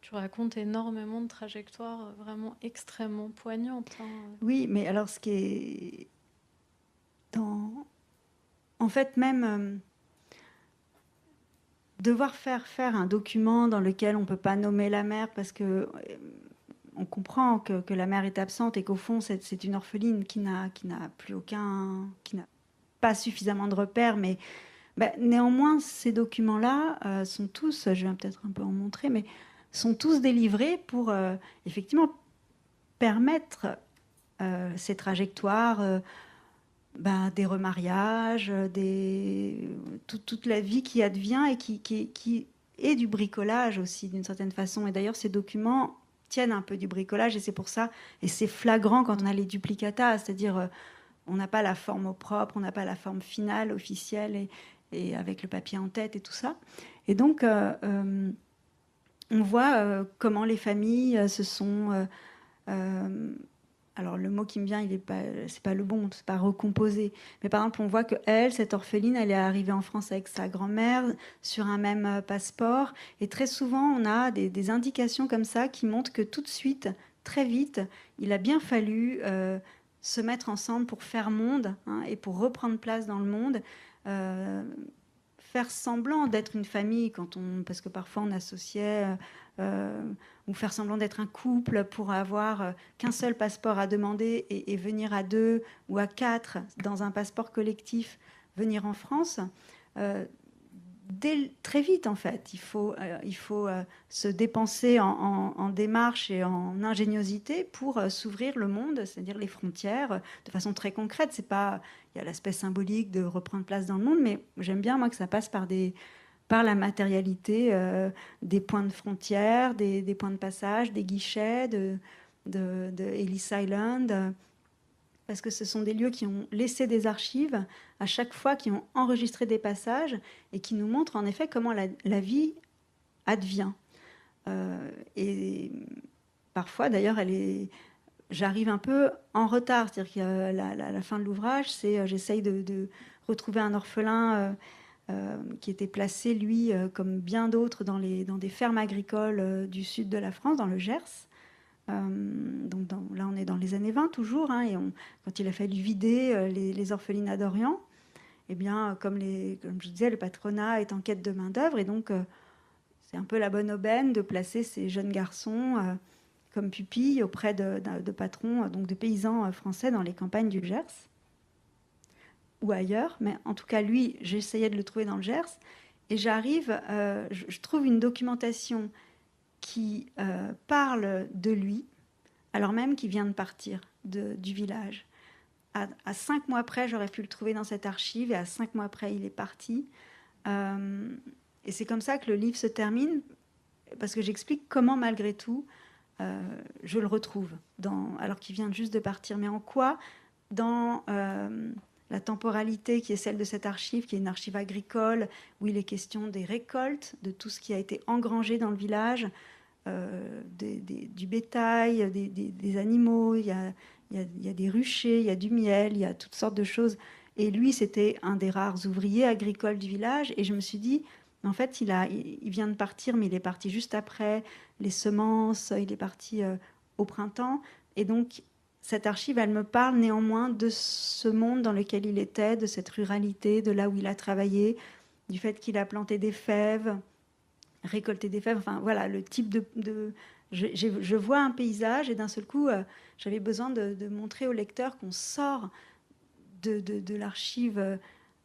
tu racontes énormément de trajectoires vraiment extrêmement poignantes. Hein. Oui, mais alors ce qui est en fait, même devoir faire un document dans lequel on ne peut pas nommer la mère parce que on comprend que la mère est absente et qu'au fond c'est une orpheline qui n'a plus aucun, qui n'a pas suffisamment de repères, mais néanmoins ces documents-là sont tous, je vais peut-être un peu en montrer, mais sont tous délivrés pour effectivement permettre ces trajectoires, des remariages, toute la vie qui advient et qui est du bricolage aussi d'une certaine façon. Et d'ailleurs ces documents tiennent un peu du bricolage, et c'est pour ça, et c'est flagrant quand on a les duplicata, c'est-à-dire on n'a pas la forme au propre, on n'a pas la forme finale, officielle, et avec le papier en tête et tout ça. Et donc on voit comment les familles se sont... alors le mot qui me vient, c'est pas le bon, c'est pas recomposé. Mais par exemple, on voit que cette orpheline, elle est arrivée en France avec sa grand-mère sur un même passeport. Et très souvent, on a des indications comme ça qui montrent que tout de suite, très vite, il a bien fallu se mettre ensemble pour faire monde, hein, et pour reprendre place dans le monde. Faire semblant d'être une famille parce que parfois on associait ou faire semblant d'être un couple pour avoir qu'un seul passeport à demander et venir à 2 ou à 4 dans un passeport collectif, venir en France. Très vite en fait, il faut se dépenser en démarche et en ingéniosité pour s'ouvrir le monde, c'est-à-dire les frontières, de façon très concrète. C'est pas, il y a l'aspect symbolique de reprendre place dans le monde, mais j'aime bien moi que ça passe par la matérialité des points de frontière, des points de passage, des guichets de Ellis Island, parce que ce sont des lieux qui ont laissé des archives à chaque fois, qui ont enregistré des passages et qui nous montrent en effet comment la vie advient. Et parfois, d'ailleurs, j'arrive un peu en retard. C'est-à-dire que la fin de l'ouvrage, j'essaye de retrouver un orphelin qui était placé, lui, comme bien d'autres, dans des fermes agricoles du sud de la France, dans le Gers. Donc là, on est dans les années 20 toujours, hein, et quand il a fallu vider les orphelinats d'Orient, eh bien, comme je disais, le patronat est en quête de main-d'œuvre, et donc c'est un peu la bonne aubaine de placer ces jeunes garçons comme pupilles auprès de patrons, donc de paysans français dans les campagnes du Gers ou ailleurs. Mais en tout cas, lui, j'essayais de le trouver dans le Gers, et je trouve une documentation qui parle de lui, alors même qu'il vient de partir du village. À 5 mois près, j'aurais pu le trouver dans cette archive, et à 5 mois près, il est parti. Et c'est comme ça que le livre se termine, parce que j'explique comment, malgré tout, je le retrouve, alors qu'il vient juste de partir. Mais en quoi, dans la temporalité qui est celle de cette archive, qui est une archive agricole, où il est question des récoltes, de tout ce qui a été engrangé dans le village, du bétail, des animaux, il y a des ruchers, il y a du miel, il y a toutes sortes de choses. Et lui, c'était un des rares ouvriers agricoles du village. Et je me suis dit, en fait, il vient de partir, mais il est parti juste après les semences, il est parti au printemps. Et donc, cette archive, elle me parle néanmoins de ce monde dans lequel il était, de cette ruralité, de là où il a travaillé, du fait qu'il a planté des fèves, récolté des fèves, enfin voilà, le type je vois un paysage, et d'un seul coup, j'avais besoin de montrer au lecteur qu'on sort de l'archive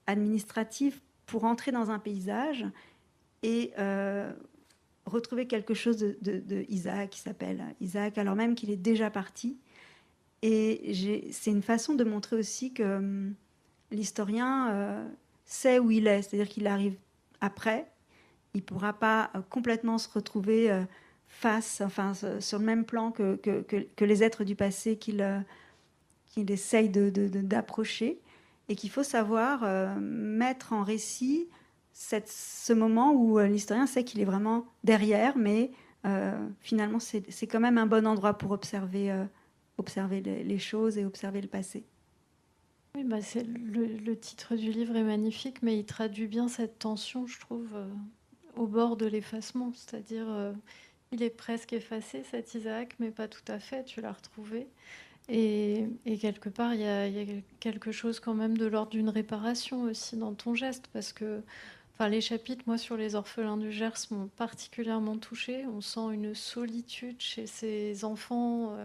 administrative pour entrer dans un paysage et retrouver quelque chose de Isaac, qui s'appelle Isaac, alors même qu'il est déjà parti. Et c'est une façon de montrer aussi que l'historien sait où il est, c'est-à-dire qu'il arrive après, il ne pourra pas complètement se retrouver sur le même plan que les êtres du passé qu'il essaye d'approcher, et qu'il faut savoir mettre en récit ce moment où l'historien sait qu'il est vraiment derrière, mais finalement c'est quand même un bon endroit pour observer les choses et observer le passé. Oui, bah le titre du livre est magnifique, mais il traduit bien cette tension, je trouve, au bord de l'effacement. C'est-à-dire, il est presque effacé, cet Isaac, mais pas tout à fait, tu l'as retrouvé. Et quelque part, il y a quelque chose quand même de l'ordre d'une réparation aussi dans ton geste, parce que les chapitres, moi, sur les orphelins du Gers m'ont particulièrement touchée. On sent une solitude chez ces enfants,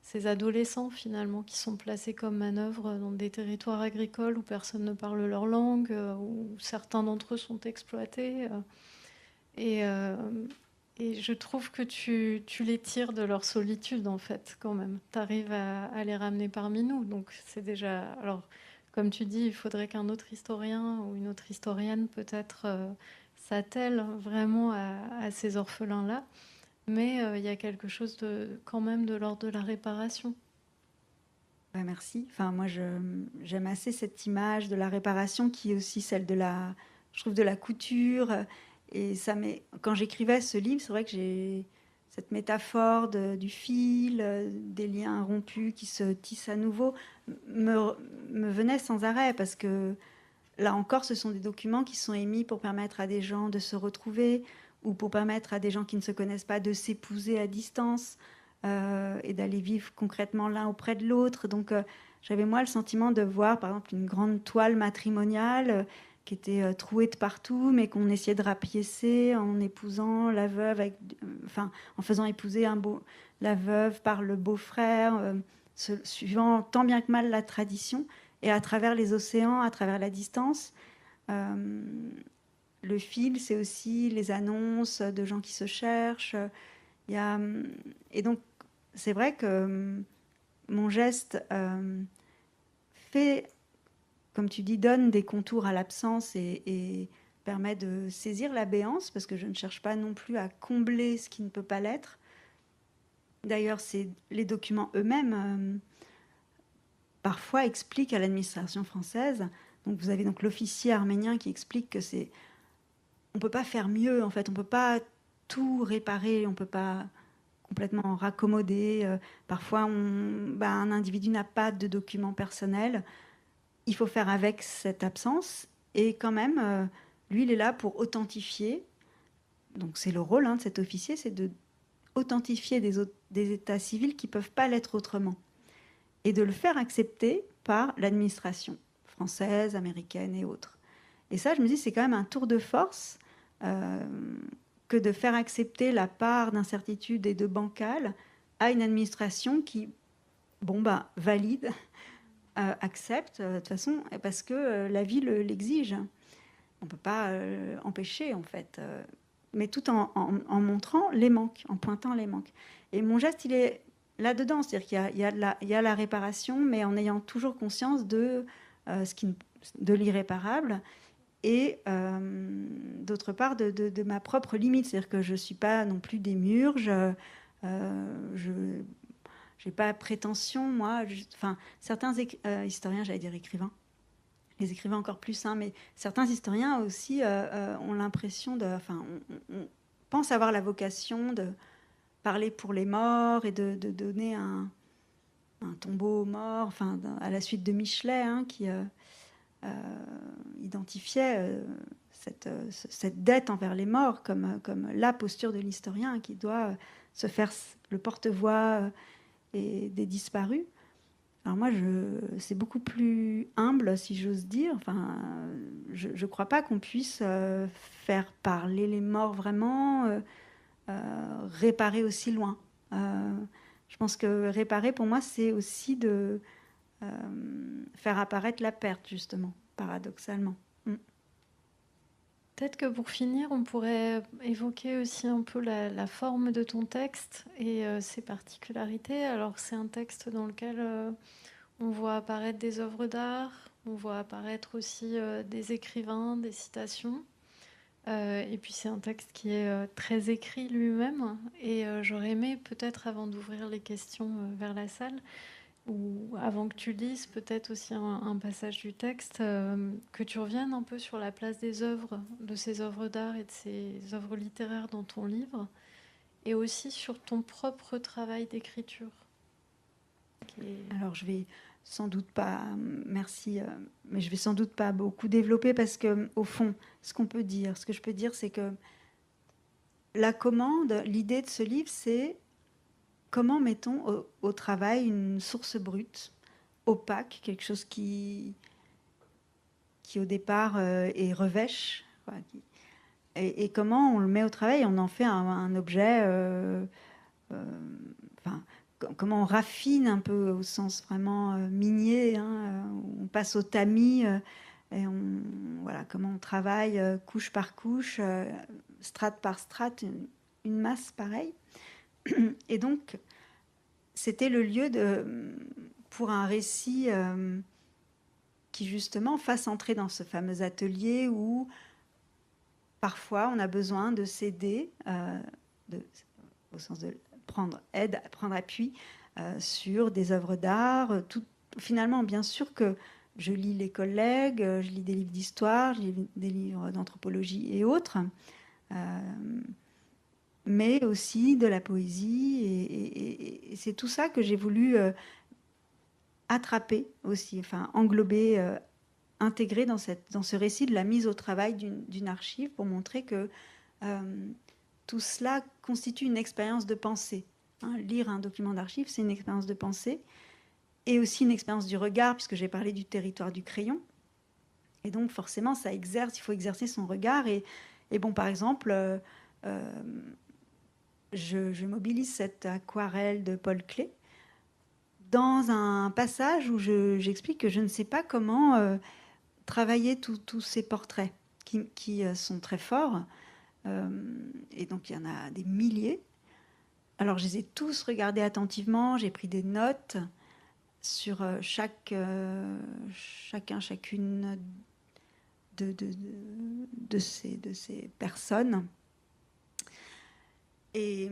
ces adolescents finalement, qui sont placés comme manœuvre dans des territoires agricoles où personne ne parle leur langue, où certains d'entre eux sont exploités. Et, euh, et je trouve que tu les tires de leur solitude, en fait, quand même. Tu arrives à les ramener parmi nous. Donc c'est déjà... Alors, comme tu dis, il faudrait qu'un autre historien ou une autre historienne, peut-être, s'attelle vraiment à ces orphelins-là. Mais il y a quelque chose quand même de l'ordre de la réparation. Ouais, merci. Enfin, moi, j'aime assez cette image de la réparation, qui est aussi celle je trouve, de la couture. Et quand j'écrivais ce livre, c'est vrai que j'ai cette métaphore du fil, des liens rompus qui se tissent à nouveau, me venait sans arrêt, parce que là encore, ce sont des documents qui sont émis pour permettre à des gens de se retrouver, ou pour permettre à des gens qui ne se connaissent pas de s'épouser à distance, et d'aller vivre concrètement l'un auprès de l'autre. Donc j'avais moi le sentiment de voir par exemple une grande toile matrimoniale qui était trouée de partout, mais qu'on essayait de rapiécer en épousant la veuve, en faisant épouser la veuve par le beau-frère, suivant tant bien que mal la tradition, et à travers les océans, à travers la distance. Le fil, c'est aussi les annonces de gens qui se cherchent. Et donc, c'est vrai que mon geste comme tu dis, donne des contours à l'absence, et permet de saisir la béance, parce que je ne cherche pas non plus à combler ce qui ne peut pas l'être. D'ailleurs, les documents eux-mêmes parfois expliquent à l'administration française. Donc, vous avez donc l'officier arménien qui explique que on peut pas faire mieux, en fait, on peut pas tout réparer, on ne peut pas complètement raccommoder. Parfois, un individu n'a pas de document personnel. Il faut faire avec cette absence. Et quand même, lui, il est là pour authentifier. Donc c'est le rôle de cet officier, c'est de authentifier des états civils qui ne peuvent pas l'être autrement. Et de le faire accepter par l'administration française, américaine et autres. Et ça, je me dis, c'est quand même un tour de force que de faire accepter la part d'incertitude et de bancal à une administration qui, valide, accepte, de toute façon, parce que la vie l'exige. On ne peut pas empêcher, en fait, mais tout en montrant les manques, en pointant les manques. Et mon geste, il est là-dedans, c'est-à-dire qu'il y a la réparation, mais en ayant toujours conscience de l'irréparable, et d'autre part de ma propre limite, c'est-à-dire que je ne suis pas non plus démiurge, je n'ai pas prétention, moi, certains historiens, j'allais dire écrivains, les écrivains encore plus, mais certains historiens aussi ont l'impression on pense avoir la vocation de parler pour les morts et de donner un tombeau aux morts, à la suite de Michelet, qui identifiait cette dette envers les morts comme la posture de l'historien qui doit se faire le porte-voix des disparus. Alors moi, c'est beaucoup plus humble, si j'ose dire. Je ne crois pas qu'on puisse faire parler les morts vraiment, réparer aussi loin. Je pense que réparer, pour moi, c'est aussi de faire apparaître la perte, justement, paradoxalement. Peut-être que pour finir, on pourrait évoquer aussi un peu la forme de ton texte et ses particularités. Alors, c'est un texte dans lequel on voit apparaître des œuvres d'art, on voit apparaître aussi des écrivains, des citations. Et puis, c'est un texte qui est très écrit lui-même. Et j'aurais aimé, peut-être, avant d'ouvrir les questions vers la salle, ou avant que tu lises peut-être aussi un passage du texte, que tu reviennes un peu sur la place des œuvres, de ces œuvres d'art et de ces œuvres littéraires dans ton livre, et aussi sur ton propre travail d'écriture. Alors je vais sans doute pas, merci, mais je vais sans doute pas beaucoup développer parce que au fond, ce que je peux dire, c'est que la commande, l'idée de ce livre, c'est comment mettons au travail une source brute, opaque, quelque chose qui au départ est revêche, et comment on le met au travail, on en fait un objet, comment on raffine un peu au sens vraiment minier, on passe au tamis, et comment on travaille couche par couche, strate par strate, une masse pareille. Et donc, c'était le lieu pour un récit qui justement fasse entrer dans ce fameux atelier où parfois on a besoin de s'aider, au sens de prendre appui sur des œuvres d'art. Finalement, bien sûr que je lis les collègues, je lis des livres d'histoire, je lis des livres d'anthropologie et autres, mais aussi de la poésie. Et c'est tout ça que j'ai voulu attraper aussi, englober, intégrer dans ce récit de la mise au travail d'une archive pour montrer que tout cela constitue une expérience de pensée. Lire un document d'archive, c'est une expérience de pensée et aussi une expérience du regard, puisque j'ai parlé du territoire du crayon. Et donc, forcément, il faut exercer son regard. Et par exemple, je mobilise cette aquarelle de Paul Klee dans un passage où j'explique que je ne sais pas comment travailler tous ces portraits qui sont très forts. Et donc, il y en a des milliers. Alors, je les ai tous regardés attentivement. J'ai pris des notes sur chacune de ces personnes. Et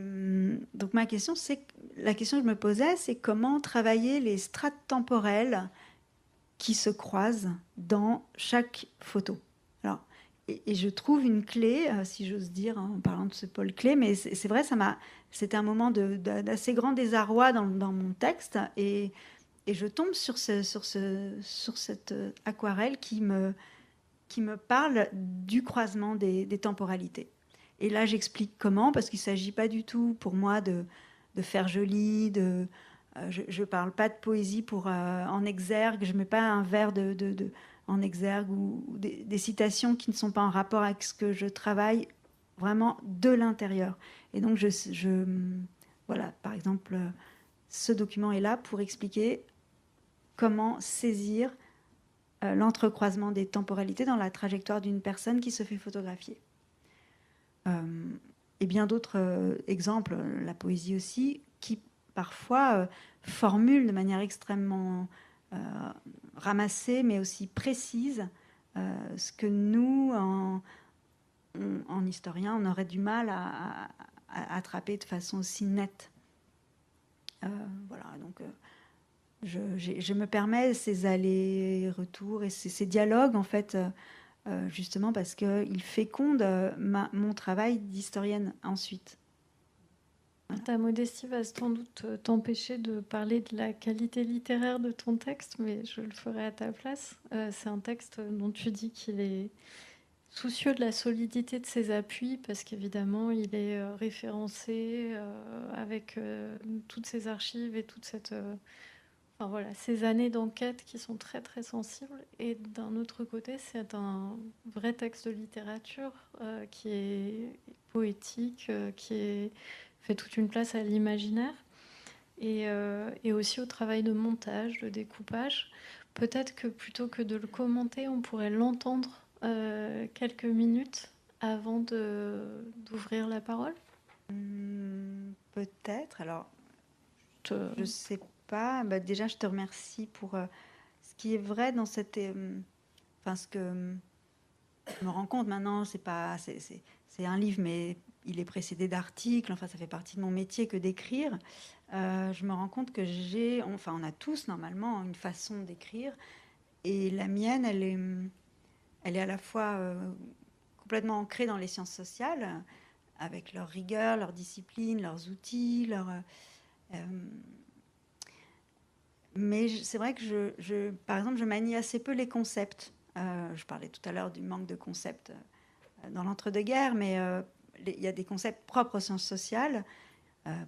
donc, la question que je me posais, c'est comment travailler les strates temporelles qui se croisent dans chaque photo. Alors, et je trouve une clé, si j'ose dire, en parlant de ce pôle clé, mais c'est vrai, c'était un moment d'assez grand désarroi dans mon texte, et je tombe sur cette aquarelle qui me parle du croisement des temporalités. Et là, j'explique comment, parce qu'il ne s'agit pas du tout pour moi de faire joli, je ne parle pas de poésie en exergue, je ne mets pas un vers en exergue ou des citations qui ne sont pas en rapport avec ce que je travaille vraiment de l'intérieur. Et donc, voilà, par exemple, ce document est là pour expliquer comment saisir l'entrecroisement des temporalités dans la trajectoire d'une personne qui se fait photographier. Et bien d'autres exemples, la poésie aussi, qui parfois formule de manière extrêmement ramassée, mais aussi précise, ce que nous, en historiens, on aurait du mal à attraper de façon aussi nette. Voilà, donc je me permets ces allers-retours et ces dialogues, en fait, justement parce qu'ils fécondent mon travail d'historienne ensuite. Voilà. Ta modestie va sans doute t'empêcher de parler de la qualité littéraire de ton texte, mais je le ferai à ta place. C'est un texte dont tu dis qu'il est soucieux de la solidité de ses appuis, parce qu'évidemment, il est référencé avec toutes ces archives et toute cette... Enfin, voilà, ces années d'enquête qui sont très très sensibles. Et d'un autre côté, c'est un vrai texte de littérature qui est poétique, fait toute une place à l'imaginaire et aussi au travail de montage, de découpage. Peut-être que plutôt que de le commenter, on pourrait l'entendre quelques minutes avant d'ouvrir la parole. Peut-être. Alors, je sais pas. Bah, déjà, je te remercie pour ce qui est vrai dans cette... Enfin, ce que je me rends compte maintenant, c'est un livre, mais il est précédé d'articles. Enfin, ça fait partie de mon métier que d'écrire. Je me rends compte que on a tous normalement une façon d'écrire, et la mienne, elle est à la fois complètement ancrée dans les sciences sociales, avec leur rigueur, leur discipline, leurs outils, mais c'est vrai que par exemple, je manie assez peu les concepts. Je parlais tout à l'heure du manque de concepts dans l'entre-deux-guerres, mais il y a des concepts propres aux sciences sociales.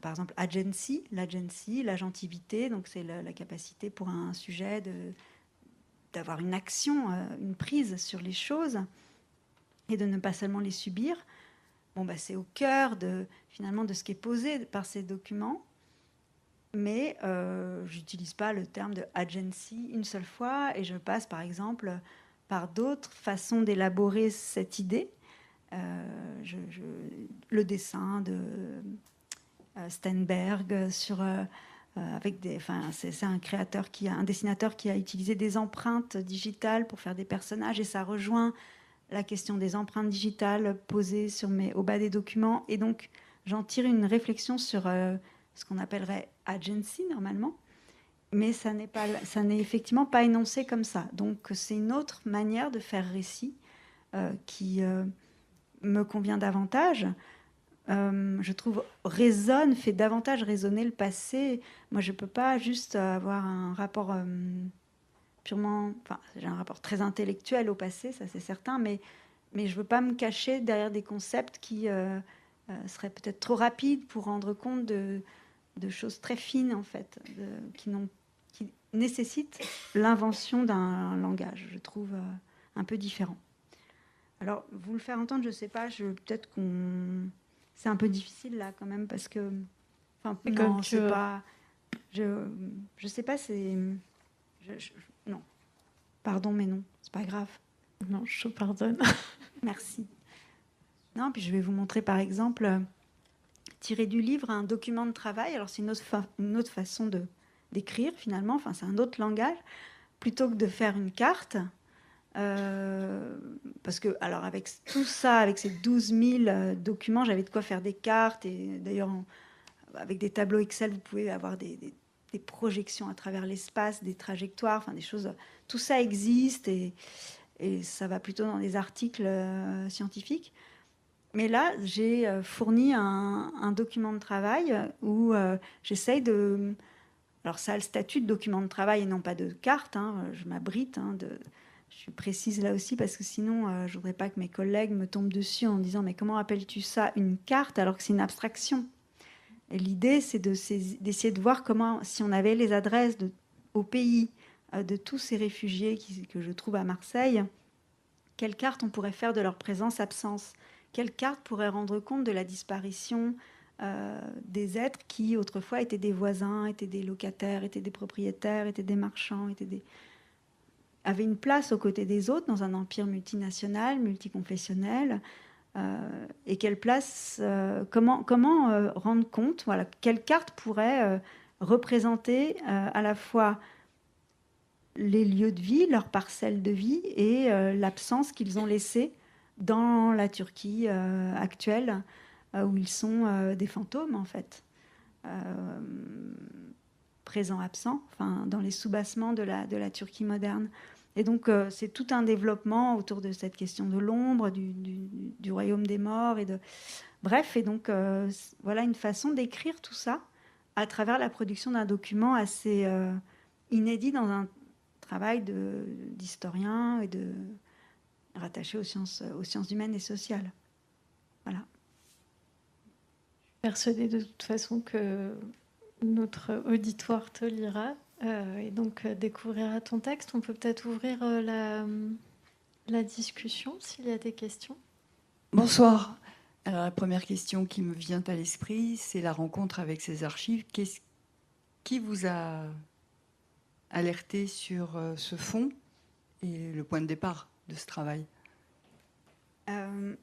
Par exemple, agency, l'agentivité, donc c'est la capacité pour un sujet d'avoir une action, une prise sur les choses et de ne pas seulement les subir. Bon, bah, c'est au cœur finalement de ce qui est posé par ces documents. Mais j'utilise pas le terme de agency une seule fois, et je passe par exemple par d'autres façons d'élaborer cette idée. Le dessin de Steinberg c'est un dessinateur qui a utilisé des empreintes digitales pour faire des personnages, et ça rejoint la question des empreintes digitales posées au bas des documents, et donc j'en tire une réflexion sur ce qu'on appellerait agency normalement, mais ça n'est effectivement pas énoncé comme ça. Donc c'est une autre manière de faire récit qui me convient davantage. Je trouve fait davantage résonner le passé. Moi, je peux pas juste avoir un rapport purement... Enfin, j'ai un rapport très intellectuel au passé, ça c'est certain, mais je veux pas me cacher derrière des concepts qui seraient peut-être trop rapides pour rendre compte de choses très fines, en fait, qui nécessitent l'invention d'un langage, je trouve, un peu différent. Alors, vous le faire entendre, je sais pas, peut-être qu'on... C'est un peu difficile, là, quand même, parce que... Enfin, non, c'est pas... Je sais pas, c'est... Non. Pardon, mais non, c'est pas grave. Non, je te pardonne. Merci. Non, puis je vais vous montrer, par exemple, tiré du livre, un document de travail. Alors, c'est une autre façon d'écrire, finalement. Enfin, c'est un autre langage. Plutôt que de faire une carte... parce que, alors, avec tout ça, avec ces 12 000 documents, j'avais de quoi faire des cartes. Et d'ailleurs, avec des tableaux Excel, vous pouvez avoir des projections à travers l'espace, des trajectoires, enfin des choses. Tout ça existe, et et ça va plutôt dans des articles scientifiques. Mais là, j'ai fourni un document de travail où j'essaye de... Alors ça a le statut de document de travail et non pas de carte, hein, je m'abrite, hein, je suis précise là aussi parce que sinon je ne voudrais pas que mes collègues me tombent dessus en disant mais comment appelles-tu ça une carte alors que c'est une abstraction. Et l'idée c'est d'essayer de voir comment, si on avait les adresses au pays de tous ces réfugiés que je trouve à Marseille, quelle carte on pourrait faire de leur présence-absence, quelle carte pourrait rendre compte de la disparition des êtres qui autrefois étaient des voisins, étaient des locataires, étaient des propriétaires, étaient des marchands, avaient une place aux côtés des autres dans un empire multinational, multiconfessionnel, et quelle place, comment rendre compte, voilà, quelle carte pourrait représenter à la fois les lieux de vie, leurs parcelles de vie et l'absence qu'ils ont laissée dans la Turquie actuelle, où ils sont des fantômes en fait, présents, absents, enfin, dans les soubassements de la Turquie moderne. Et donc c'est tout un développement autour de cette question de l'ombre, du royaume des morts, bref, et donc voilà une façon d'écrire tout ça à travers la production d'un document assez inédit dans un travail d'historien et rattaché aux sciences humaines et sociales. Voilà. Persuadée de toute façon que notre auditoire te lira et donc découvrira ton texte. On peut peut-être ouvrir la discussion s'il y a des questions. Bonsoir. Alors la première question qui me vient à l'esprit, c'est la rencontre avec ces archives. Qui vous a alerté sur ce fond et le point de départ de ce travail?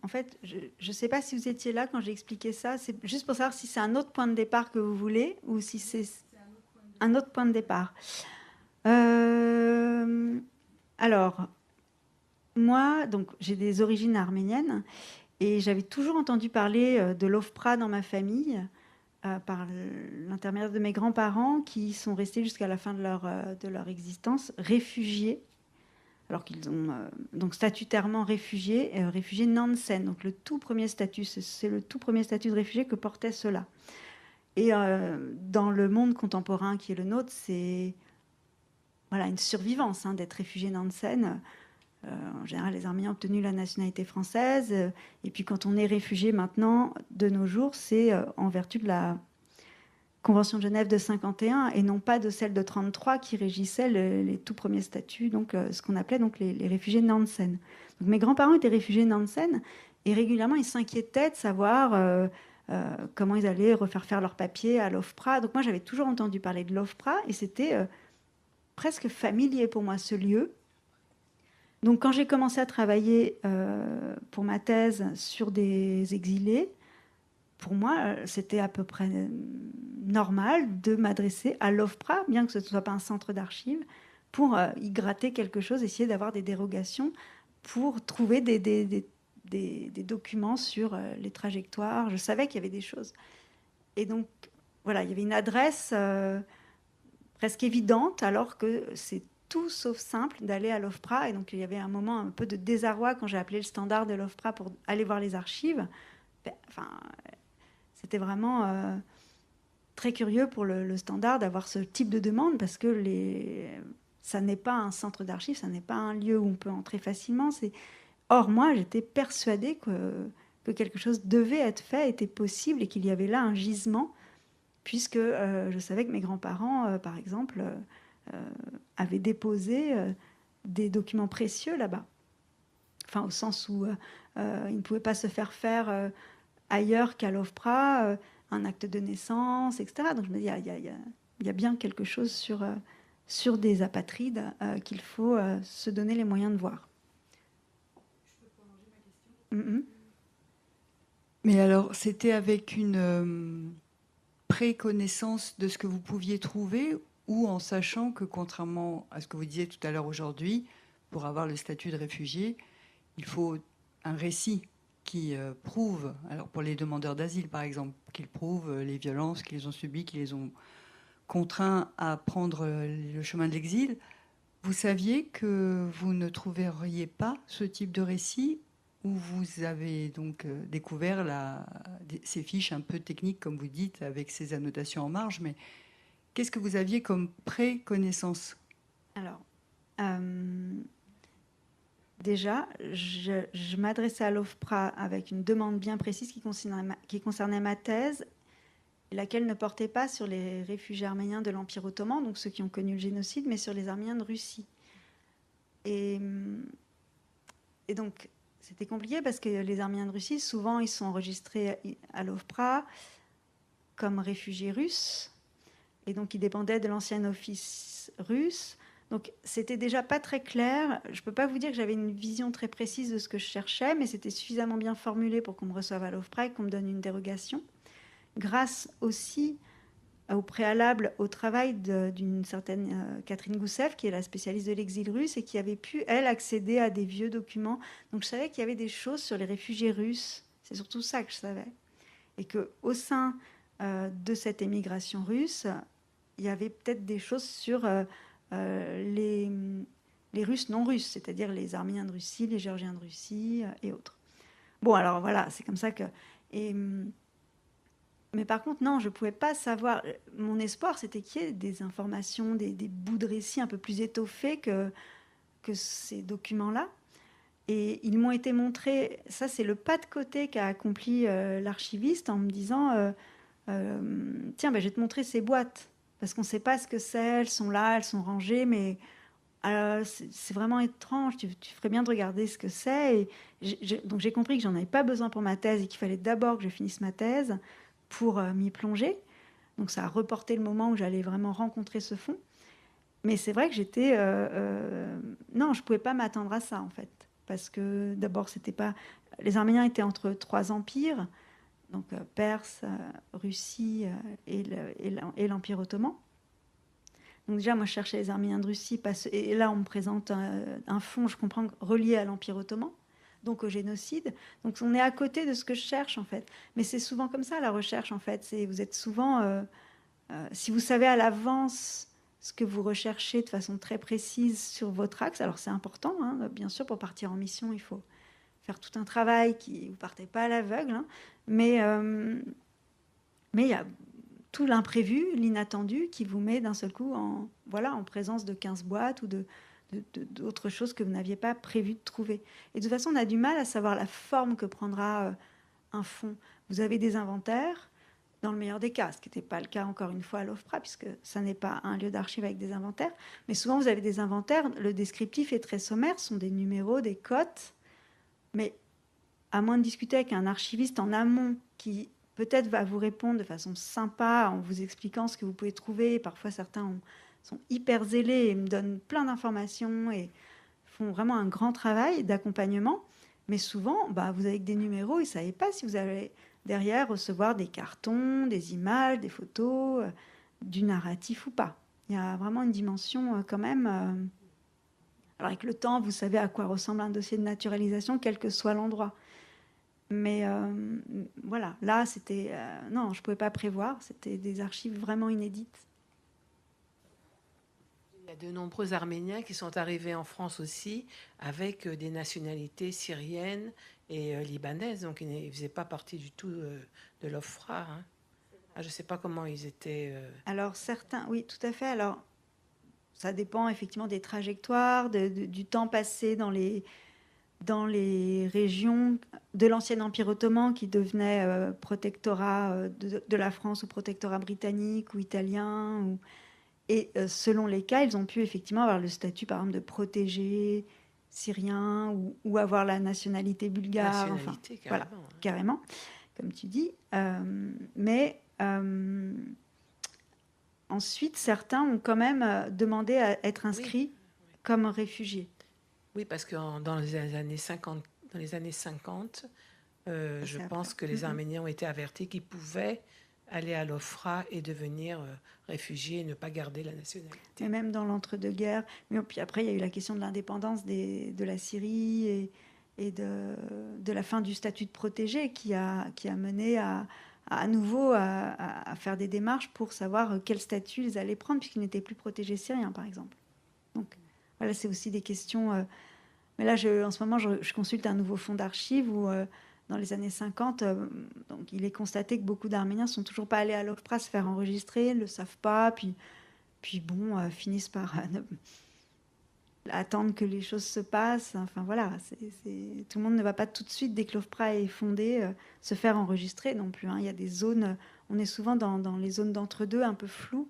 En fait, je ne sais pas si vous étiez là quand j'ai expliqué ça. C'est juste pour savoir si c'est un autre point de départ que vous voulez ou si c'est un autre point de départ. Alors, moi, donc, j'ai des origines arméniennes et j'avais toujours entendu parler de l'OFPRA dans ma famille par l'intermédiaire de mes grands-parents qui sont restés jusqu'à la fin de leur existence réfugiés, alors qu'ils ont donc statutairement réfugiés Nansen. Donc le tout premier statut, c'est le tout premier statut de réfugié que portait cela. Et dans le monde contemporain qui est le nôtre, c'est voilà, une survivance d'être réfugié Nansen. En général, les Arméniens ont obtenu la nationalité française. Et puis quand on est réfugié maintenant, de nos jours, c'est en vertu de la Convention de Genève de 51 et non pas de celle de 33 qui régissait les tout premiers statuts, donc ce qu'on appelait donc les réfugiés Nansen. Donc, mes grands-parents étaient réfugiés Nansen et régulièrement ils s'inquiétaient de savoir comment ils allaient refaire faire leurs papiers à l'OFPRA. Donc moi j'avais toujours entendu parler de l'OFPRA et c'était presque familier pour moi ce lieu. Donc quand j'ai commencé à travailler pour ma thèse sur des exilés, pour moi, c'était à peu près normal de m'adresser à l'OFPRA, bien que ce ne soit pas un centre d'archives, pour y gratter quelque chose, essayer d'avoir des dérogations pour trouver des documents sur les trajectoires. Je savais qu'il y avait des choses. Et donc, voilà, il y avait une adresse presque évidente, alors que c'est tout sauf simple d'aller à l'OFPRA. Et donc, il y avait un moment un peu de désarroi quand j'ai appelé le standard de l'OFPRA pour aller voir les archives. Enfin... C'était vraiment très curieux pour le standard d'avoir ce type de demande parce que ça n'est pas un centre d'archives, ça n'est pas un lieu où on peut entrer facilement. Or, moi, j'étais persuadée que quelque chose devait être fait, était possible et qu'il y avait là un gisement, puisque je savais que mes grands-parents, par exemple, avaient déposé des documents précieux là-bas. Enfin, au sens où ils ne pouvaient pas se faire ailleurs qu'à l'OFPRA, un acte de naissance, etc. Donc je me dis, il y a bien quelque chose sur des apatrides qu'il faut se donner les moyens de voir. Je peux prolonger ma question ? Mais alors, c'était avec une préconnaissance de ce que vous pouviez trouver ou en sachant que, contrairement à ce que vous disiez tout à l'heure aujourd'hui, pour avoir le statut de réfugié, il faut un récit qui prouvent, alors pour les demandeurs d'asile par exemple, qu'ils prouvent les violences qu'ils ont subies, qui les ont contraints à prendre le chemin de l'exil. Vous saviez que vous ne trouveriez pas ce type de récit, ou vous avez donc découvert ces fiches un peu techniques, comme vous dites, avec ces annotations en marge, mais qu'est-ce que vous aviez comme pré-connaissance? Alors, déjà, je m'adressais à l'OFPRA avec une demande bien précise qui concernait ma thèse, laquelle ne portait pas sur les réfugiés arméniens de l'Empire ottoman, donc ceux qui ont connu le génocide, mais sur les Arméniens de Russie. Et donc, c'était compliqué parce que les Arméniens de Russie, souvent, ils sont enregistrés à l'OFPRA comme réfugiés russes, et donc ils dépendaient de l'ancien office russe. Donc, c'était déjà pas très clair. Je peux pas vous dire que j'avais une vision très précise de ce que je cherchais, mais c'était suffisamment bien formulé pour qu'on me reçoive à l'OFPRA et qu'on me donne une dérogation. Grâce aussi au préalable au travail d'une certaine Catherine Goussev, qui est la spécialiste de l'exil russe et qui avait pu, elle, accéder à des vieux documents. Donc je savais qu'il y avait des choses sur les réfugiés russes. C'est surtout ça que je savais. Et qu'au sein de cette émigration russe, il y avait peut-être des choses sur les Russes non russes, c'est-à-dire les Arméniens de Russie, les Géorgiens de Russie et autres. Bon, alors voilà, c'est comme ça que... Mais par contre, non, je ne pouvais pas savoir. Mon espoir, c'était qu'il y ait des informations, des bouts de récits un peu plus étoffés que ces documents-là. Et ils m'ont été montrés. Ça, c'est le pas de côté qu'a accompli l'archiviste en me disant tiens, ben, je vais te montrer ces boîtes. Parce qu'on ne sait pas ce que c'est. Elles sont là, elles sont rangées, mais c'est vraiment étrange. Tu ferais bien de regarder ce que c'est. Donc, j'ai compris que j'en avais pas besoin pour ma thèse et qu'il fallait d'abord que je finisse ma thèse pour m'y plonger. Donc ça a reporté le moment où j'allais vraiment rencontrer ce fond. Mais c'est vrai que j'étais... non, je ne pouvais pas m'attendre à ça, en fait. Parce que d'abord, c'était pas... Les Arméniens étaient entre 3 empires, donc Perse, Russie et l'Empire ottoman. Donc déjà, moi, je cherchais les Arméniens de Russie. Et là, on me présente un fond, je comprends, relié à l'Empire ottoman, donc au génocide. Donc on est à côté de ce que je cherche, en fait. Mais c'est souvent comme ça, la recherche, en fait. Vous êtes souvent... si vous savez à l'avance ce que vous recherchez de façon très précise sur votre axe, alors c'est important, hein, bien sûr, pour partir en mission, il faut faire tout un travail, vous ne partez pas à l'aveugle, hein, mais il y a tout l'imprévu, l'inattendu qui vous met d'un seul coup en présence de 15 boîtes ou d'autres choses que vous n'aviez pas prévu de trouver. Et de toute façon, on a du mal à savoir la forme que prendra un fond. Vous avez des inventaires, dans le meilleur des cas, ce qui n'était pas le cas encore une fois à l'OFPRA, puisque ça n'est pas un lieu d'archives avec des inventaires, mais souvent vous avez des inventaires, le descriptif est très sommaire, ce sont des numéros, des cotes, mais à moins de discuter avec un archiviste en amont qui peut-être va vous répondre de façon sympa en vous expliquant ce que vous pouvez trouver. Parfois certains sont hyper zélés et me donnent plein d'informations et font vraiment un grand travail d'accompagnement, mais souvent vous avez que des numéros et vous ne savez pas si vous allez derrière recevoir des cartons, des images, des photos, du narratif ou pas. Il y a vraiment une dimension quand même... Alors avec le temps, vous savez à quoi ressemble un dossier de naturalisation, quel que soit l'endroit. Mais voilà, là, c'était... non, je ne pouvais pas prévoir, c'était des archives vraiment inédites. Il y a de nombreux Arméniens qui sont arrivés en France aussi avec des nationalités syriennes et libanaises, donc ils ne faisaient pas partie du tout de l'OFPRA. Hein. Je ne sais pas comment ils étaient... Alors certains, oui, tout à fait. Alors ça dépend effectivement des trajectoires, du temps passé dans les régions de l'ancien Empire ottoman qui devenait protectorat de la France ou protectorat britannique ou italien. Et selon les cas, ils ont pu effectivement avoir le statut, par exemple, de protégé syrien ou avoir la nationalité bulgare. Nationalité, enfin, carrément. Voilà, carrément, comme tu dis. Mais ensuite, certains ont quand même demandé à être inscrits comme réfugiés. Oui, parce que dans les années 50, je pense que les Arméniens ont été avertis qu'ils pouvaient aller à l'OFPRA et devenir réfugiés et ne pas garder la nationalité. Et même dans l'entre-deux-guerres. Mais puis après, il y a eu la question de l'indépendance de la Syrie et de la fin du statut de protégé qui a mené à nouveau à faire des démarches pour savoir quel statut ils allaient prendre, puisqu'ils n'étaient plus protégés syriens, par exemple. Donc voilà, c'est aussi des questions. Mais là, en ce moment, je consulte un nouveau fonds d'archives où, dans les années 50, donc, il est constaté que beaucoup d'Arméniens ne sont toujours pas allés à l'OFPRA se faire enregistrer, ne le savent pas, puis bon, finissent par attendre que les choses se passent. Enfin voilà, tout le monde ne va pas tout de suite, dès que l'OFPRA est fondé, se faire enregistrer non plus. Hein. Il y a des zones, on est souvent dans les zones d'entre-deux un peu floues.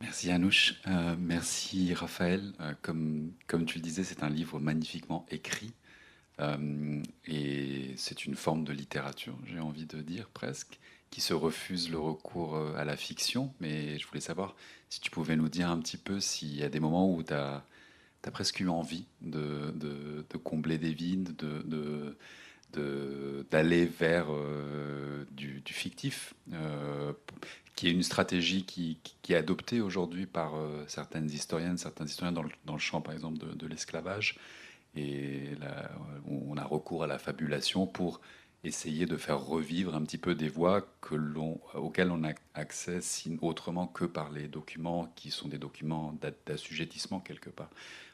Merci Anouche, merci Raphaël. Comme tu le disais, c'est un livre magnifiquement écrit et c'est une forme de littérature, j'ai envie de dire presque, qui se refuse le recours à la fiction. Mais je voulais savoir si tu pouvais nous dire un petit peu s'il y a des moments où tu as presque eu envie de combler des vides, d'aller vers du fictif, qui est une stratégie qui est adoptée aujourd'hui par certains historiens dans le champ, par exemple, de l'esclavage. Et là, on a recours à la fabulation pour essayer de faire revivre un petit peu des voix auxquelles on a accès autrement que par les documents qui sont des documents d'assujettissement quelque part.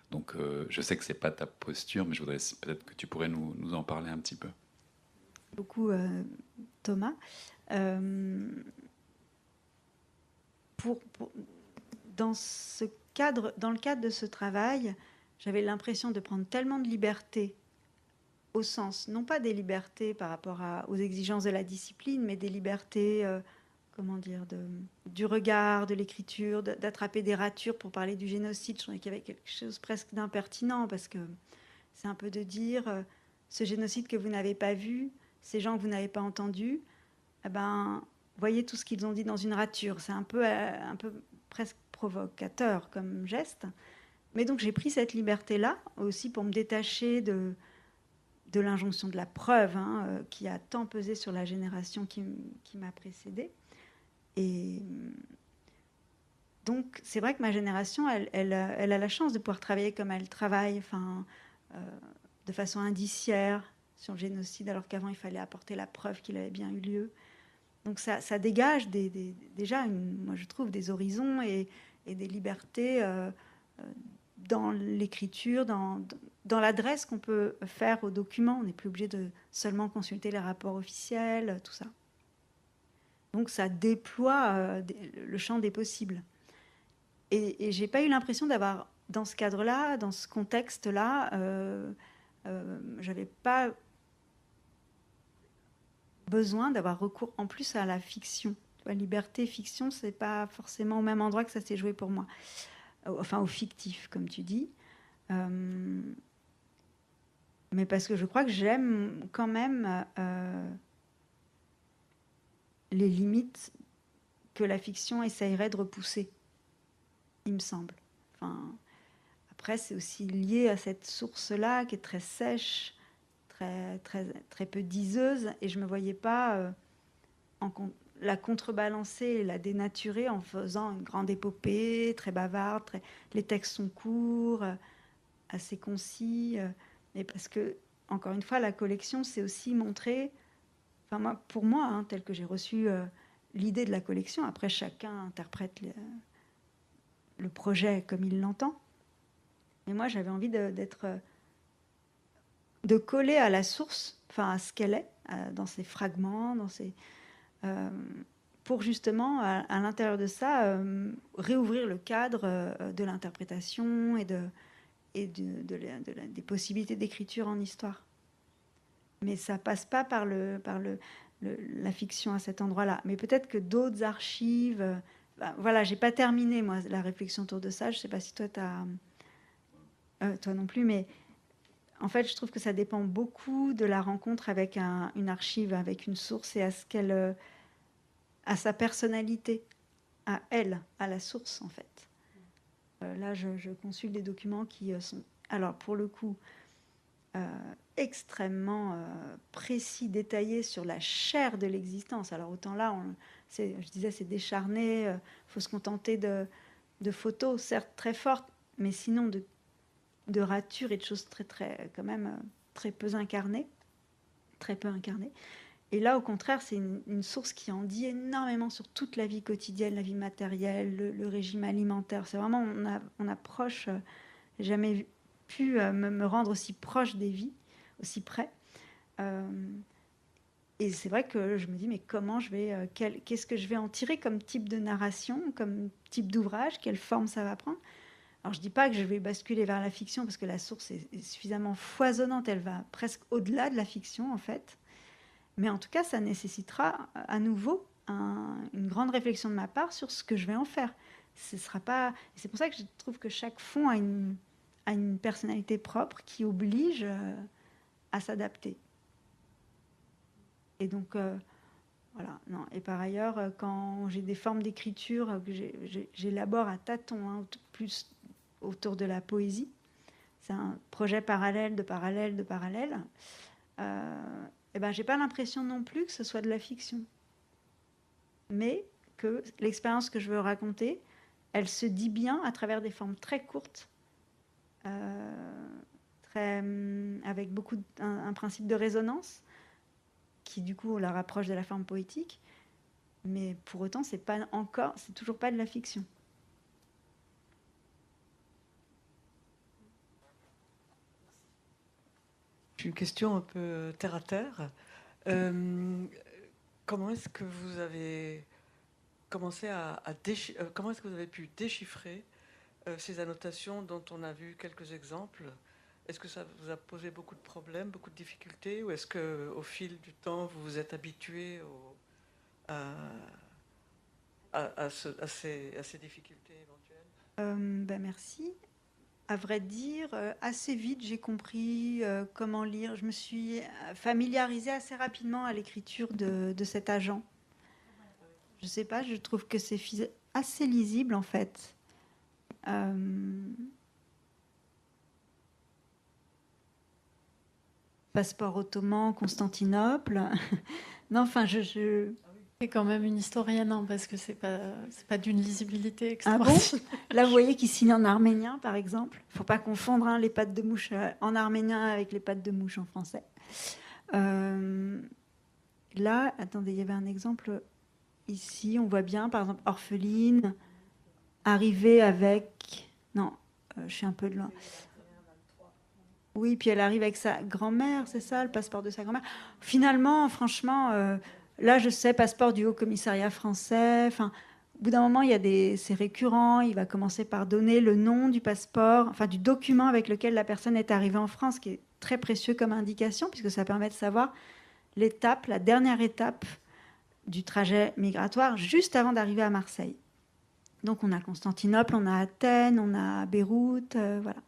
Donc je sais que c'est pas ta posture, mais je voudrais peut-être que tu pourrais nous en parler un petit peu. Beaucoup, Thomas. Dans le cadre de ce travail, j'avais l'impression de prendre tellement de liberté, au sens, non pas des libertés par rapport aux exigences de la discipline, mais des libertés, comment dire, du regard, de l'écriture, d'attraper des ratures pour parler du génocide. Je trouvais qu'il y avait quelque chose presque d'impertinent, parce que c'est un peu de dire, ce génocide que vous n'avez pas vu, ces gens que vous n'avez pas entendus, eh ben, voyez tout ce qu'ils ont dit dans une rature. C'est un peu presque provocateur comme geste. Mais donc j'ai pris cette liberté-là aussi pour me détacher de l'injonction de la preuve, hein, qui a tant pesé sur la génération qui m'a précédée. Et donc c'est vrai que ma génération, elle a la chance de pouvoir travailler comme elle travaille, enfin, de façon indiciaire sur le génocide, alors qu'avant il fallait apporter la preuve qu'il avait bien eu lieu. Donc ça dégage déjà, moi je trouve, des horizons et des libertés dans l'écriture, dans l'adresse qu'on peut faire aux documents. On n'est plus obligé de seulement consulter les rapports officiels, tout ça. Donc ça déploie le champ des possibles. Et j'ai pas eu l'impression d'avoir, dans ce cadre-là, dans ce contexte-là, j'avais pas besoin d'avoir recours en plus à la fiction. La liberté, fiction, c'est pas forcément au même endroit que ça s'est joué pour moi. Enfin, au fictif, comme tu dis. Mais parce que je crois que j'aime quand même les limites que la fiction essayerait de repousser, il me semble. Enfin, après, c'est aussi lié à cette source-là qui est très sèche, très peu diseuse, et je ne me voyais pas la contrebalancer et la dénaturer en faisant une grande épopée, très bavarde. Les textes sont courts, assez concis, et parce que, encore une fois, la collection, c'est aussi montrer, enfin, pour moi, hein, tel que j'ai reçu l'idée de la collection, après chacun interprète le projet comme il l'entend, mais moi j'avais envie de coller à la source, enfin à ce qu'elle est, dans ses fragments, pour justement, à l'intérieur de ça, réouvrir le cadre de l'interprétation et des possibilités d'écriture en histoire. Mais ça passe pas par la fiction à cet endroit-là. Mais peut-être que d'autres archives... voilà, j'ai pas terminé, moi, la réflexion autour de ça. Je sais pas si toi, toi non plus, mais... En fait, je trouve que ça dépend beaucoup de la rencontre avec une archive, avec une source, et à sa personnalité, à elle, à la source, en fait. Là, je consulte des documents qui sont, alors pour le coup, extrêmement précis, détaillés sur la chair de l'existence. Alors autant là, je disais, c'est décharné, il faut se contenter de photos, certes très fortes, mais sinon de ratures et de choses quand même très peu incarnées. très peu incarné. Et là, au contraire, c'est une source qui en dit énormément sur toute la vie quotidienne, la vie matérielle, le régime alimentaire. C'est vraiment, on approche, j'ai jamais pu me rendre aussi proche des vies, aussi près. Et c'est vrai que je me dis, mais comment je vais, qu'est-ce que je vais en tirer comme type de narration, comme type d'ouvrage, quelle forme ça va prendre? Alors je dis pas que je vais basculer vers la fiction parce que la source est suffisamment foisonnante, elle va presque au-delà de la fiction en fait. Mais en tout cas, ça nécessitera à nouveau une grande réflexion de ma part sur ce que je vais en faire. Ce sera pas. C'est pour ça que je trouve que chaque fond a une personnalité propre qui oblige à s'adapter. Et donc, voilà. Non. Et par ailleurs, quand j'ai des formes d'écriture que j'élabore à tâtons, hein, plus autour de la poésie, c'est un projet parallèle de parallèle de parallèle. Eh ben, j'ai pas l'impression non plus que ce soit de la fiction, mais que l'expérience que je veux raconter, elle se dit bien à travers des formes très courtes, avec beaucoup un principe de résonance qui du coup la rapproche de la forme poétique, mais pour autant c'est toujours pas de la fiction. Une question un peu terre à terre. Comment est-ce que vous avez commencé comment est-ce que vous avez pu déchiffrer ces annotations dont on a vu quelques exemples? Est-ce que ça vous a posé beaucoup de problèmes, beaucoup de difficultés, ou est-ce qu'au fil du temps vous vous êtes habitué à ces difficultés éventuelles? Merci. À vrai dire, assez vite, j'ai compris comment lire. Je me suis familiarisée assez rapidement à l'écriture de cet agent. Je ne sais pas, je trouve que c'est assez lisible, en fait. Passeport ottoman, Constantinople. Non, enfin, C'est quand même une historienne, hein, parce que c'est pas d'une lisibilité Ah extraordinaire. bon? Là, vous voyez qu'il signe en arménien, par exemple. Il ne faut pas confondre hein, les pattes de mouche en arménien avec les pattes de mouche en français. Là, attendez, il y avait un exemple ici. On voit bien, par exemple, orpheline, arrivée avec... Non, je suis un peu de loin. Oui, puis elle arrive avec sa grand-mère, c'est ça, le passeport de sa grand-mère. Finalement, franchement... Là, je sais, passeport du Haut-Commissariat français. Enfin, au bout d'un moment, c'est récurrent. Il va commencer par donner le nom du passeport, enfin du document avec lequel la personne est arrivée en France, qui est très précieux comme indication, puisque ça permet de savoir l'étape, la dernière étape du trajet migratoire, juste avant d'arriver à Marseille. Donc, on a Constantinople, on a Athènes, on a Beyrouth, voilà.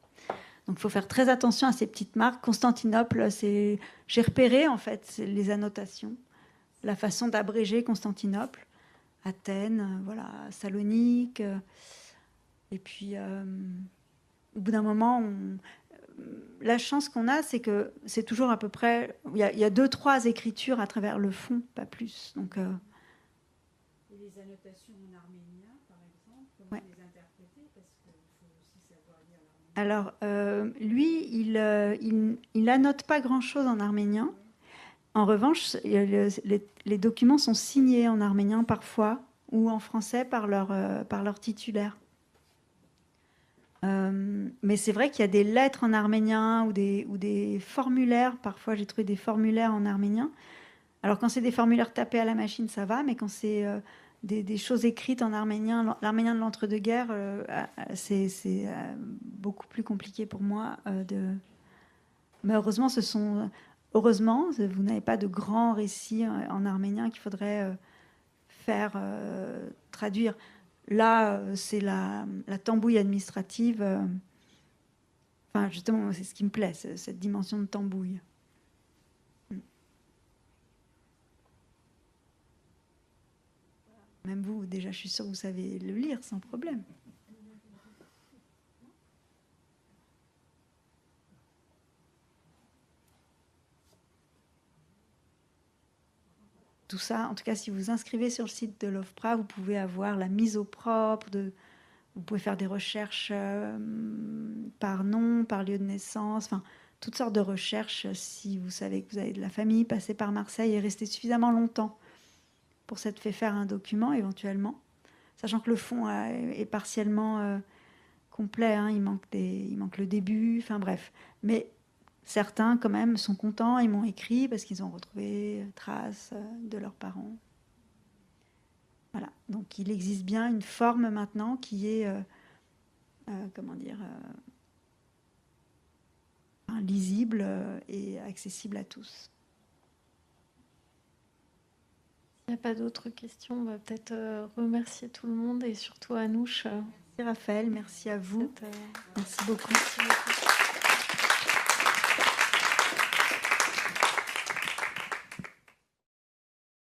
Donc, il faut faire très attention à ces petites marques. Constantinople, j'ai repéré en fait les annotations. La façon d'abréger Constantinople, Athènes, voilà, Salonique. Et puis, au bout d'un moment, la chance qu'on a, c'est que c'est toujours à peu près... Il y a 2-3 écritures à travers le fond, pas plus. Donc, Et les annotations en arménien, par exemple, comment ouais. vous les interprétez? Parce qu'il faut aussi savoir lire l'arménien. Alors, lui, il annote pas grand-chose en arménien. En revanche, les documents sont signés en arménien parfois ou en français par leur titulaire. Mais c'est vrai qu'il y a des lettres en arménien ou des formulaires. Parfois, j'ai trouvé des formulaires en arménien. Alors, quand c'est des formulaires tapés à la machine, ça va. Mais quand c'est des choses écrites en arménien, l'arménien de l'entre-deux-guerres, c'est beaucoup plus compliqué pour moi. Mais heureusement, Heureusement, vous n'avez pas de grands récits en arménien qu'il faudrait faire traduire. Là, c'est la tambouille administrative. Enfin, justement, c'est ce qui me plaît, cette dimension de tambouille. Même vous, déjà, je suis sûre que vous savez le lire sans problème. Tout ça, en tout cas, si vous vous inscrivez sur le site de l'OFPRA, vous pouvez avoir la mise au propre, vous pouvez faire des recherches par nom, par lieu de naissance, enfin, toutes sortes de recherches. Si vous savez que vous avez de la famille, passez par Marseille et restez suffisamment longtemps pour s'être fait faire un document éventuellement, sachant que le fond est partiellement complet, hein, il manque le début, enfin bref. Mais certains quand même sont contents, ils m'ont écrit parce qu'ils ont retrouvé traces de leurs parents. Voilà, donc il existe bien une forme maintenant qui est, lisible et accessible à tous. S'il n'y a pas d'autres questions, on va peut-être remercier tout le monde et surtout Anouche. Merci Raphaël, merci à vous. Merci beaucoup. Merci beaucoup.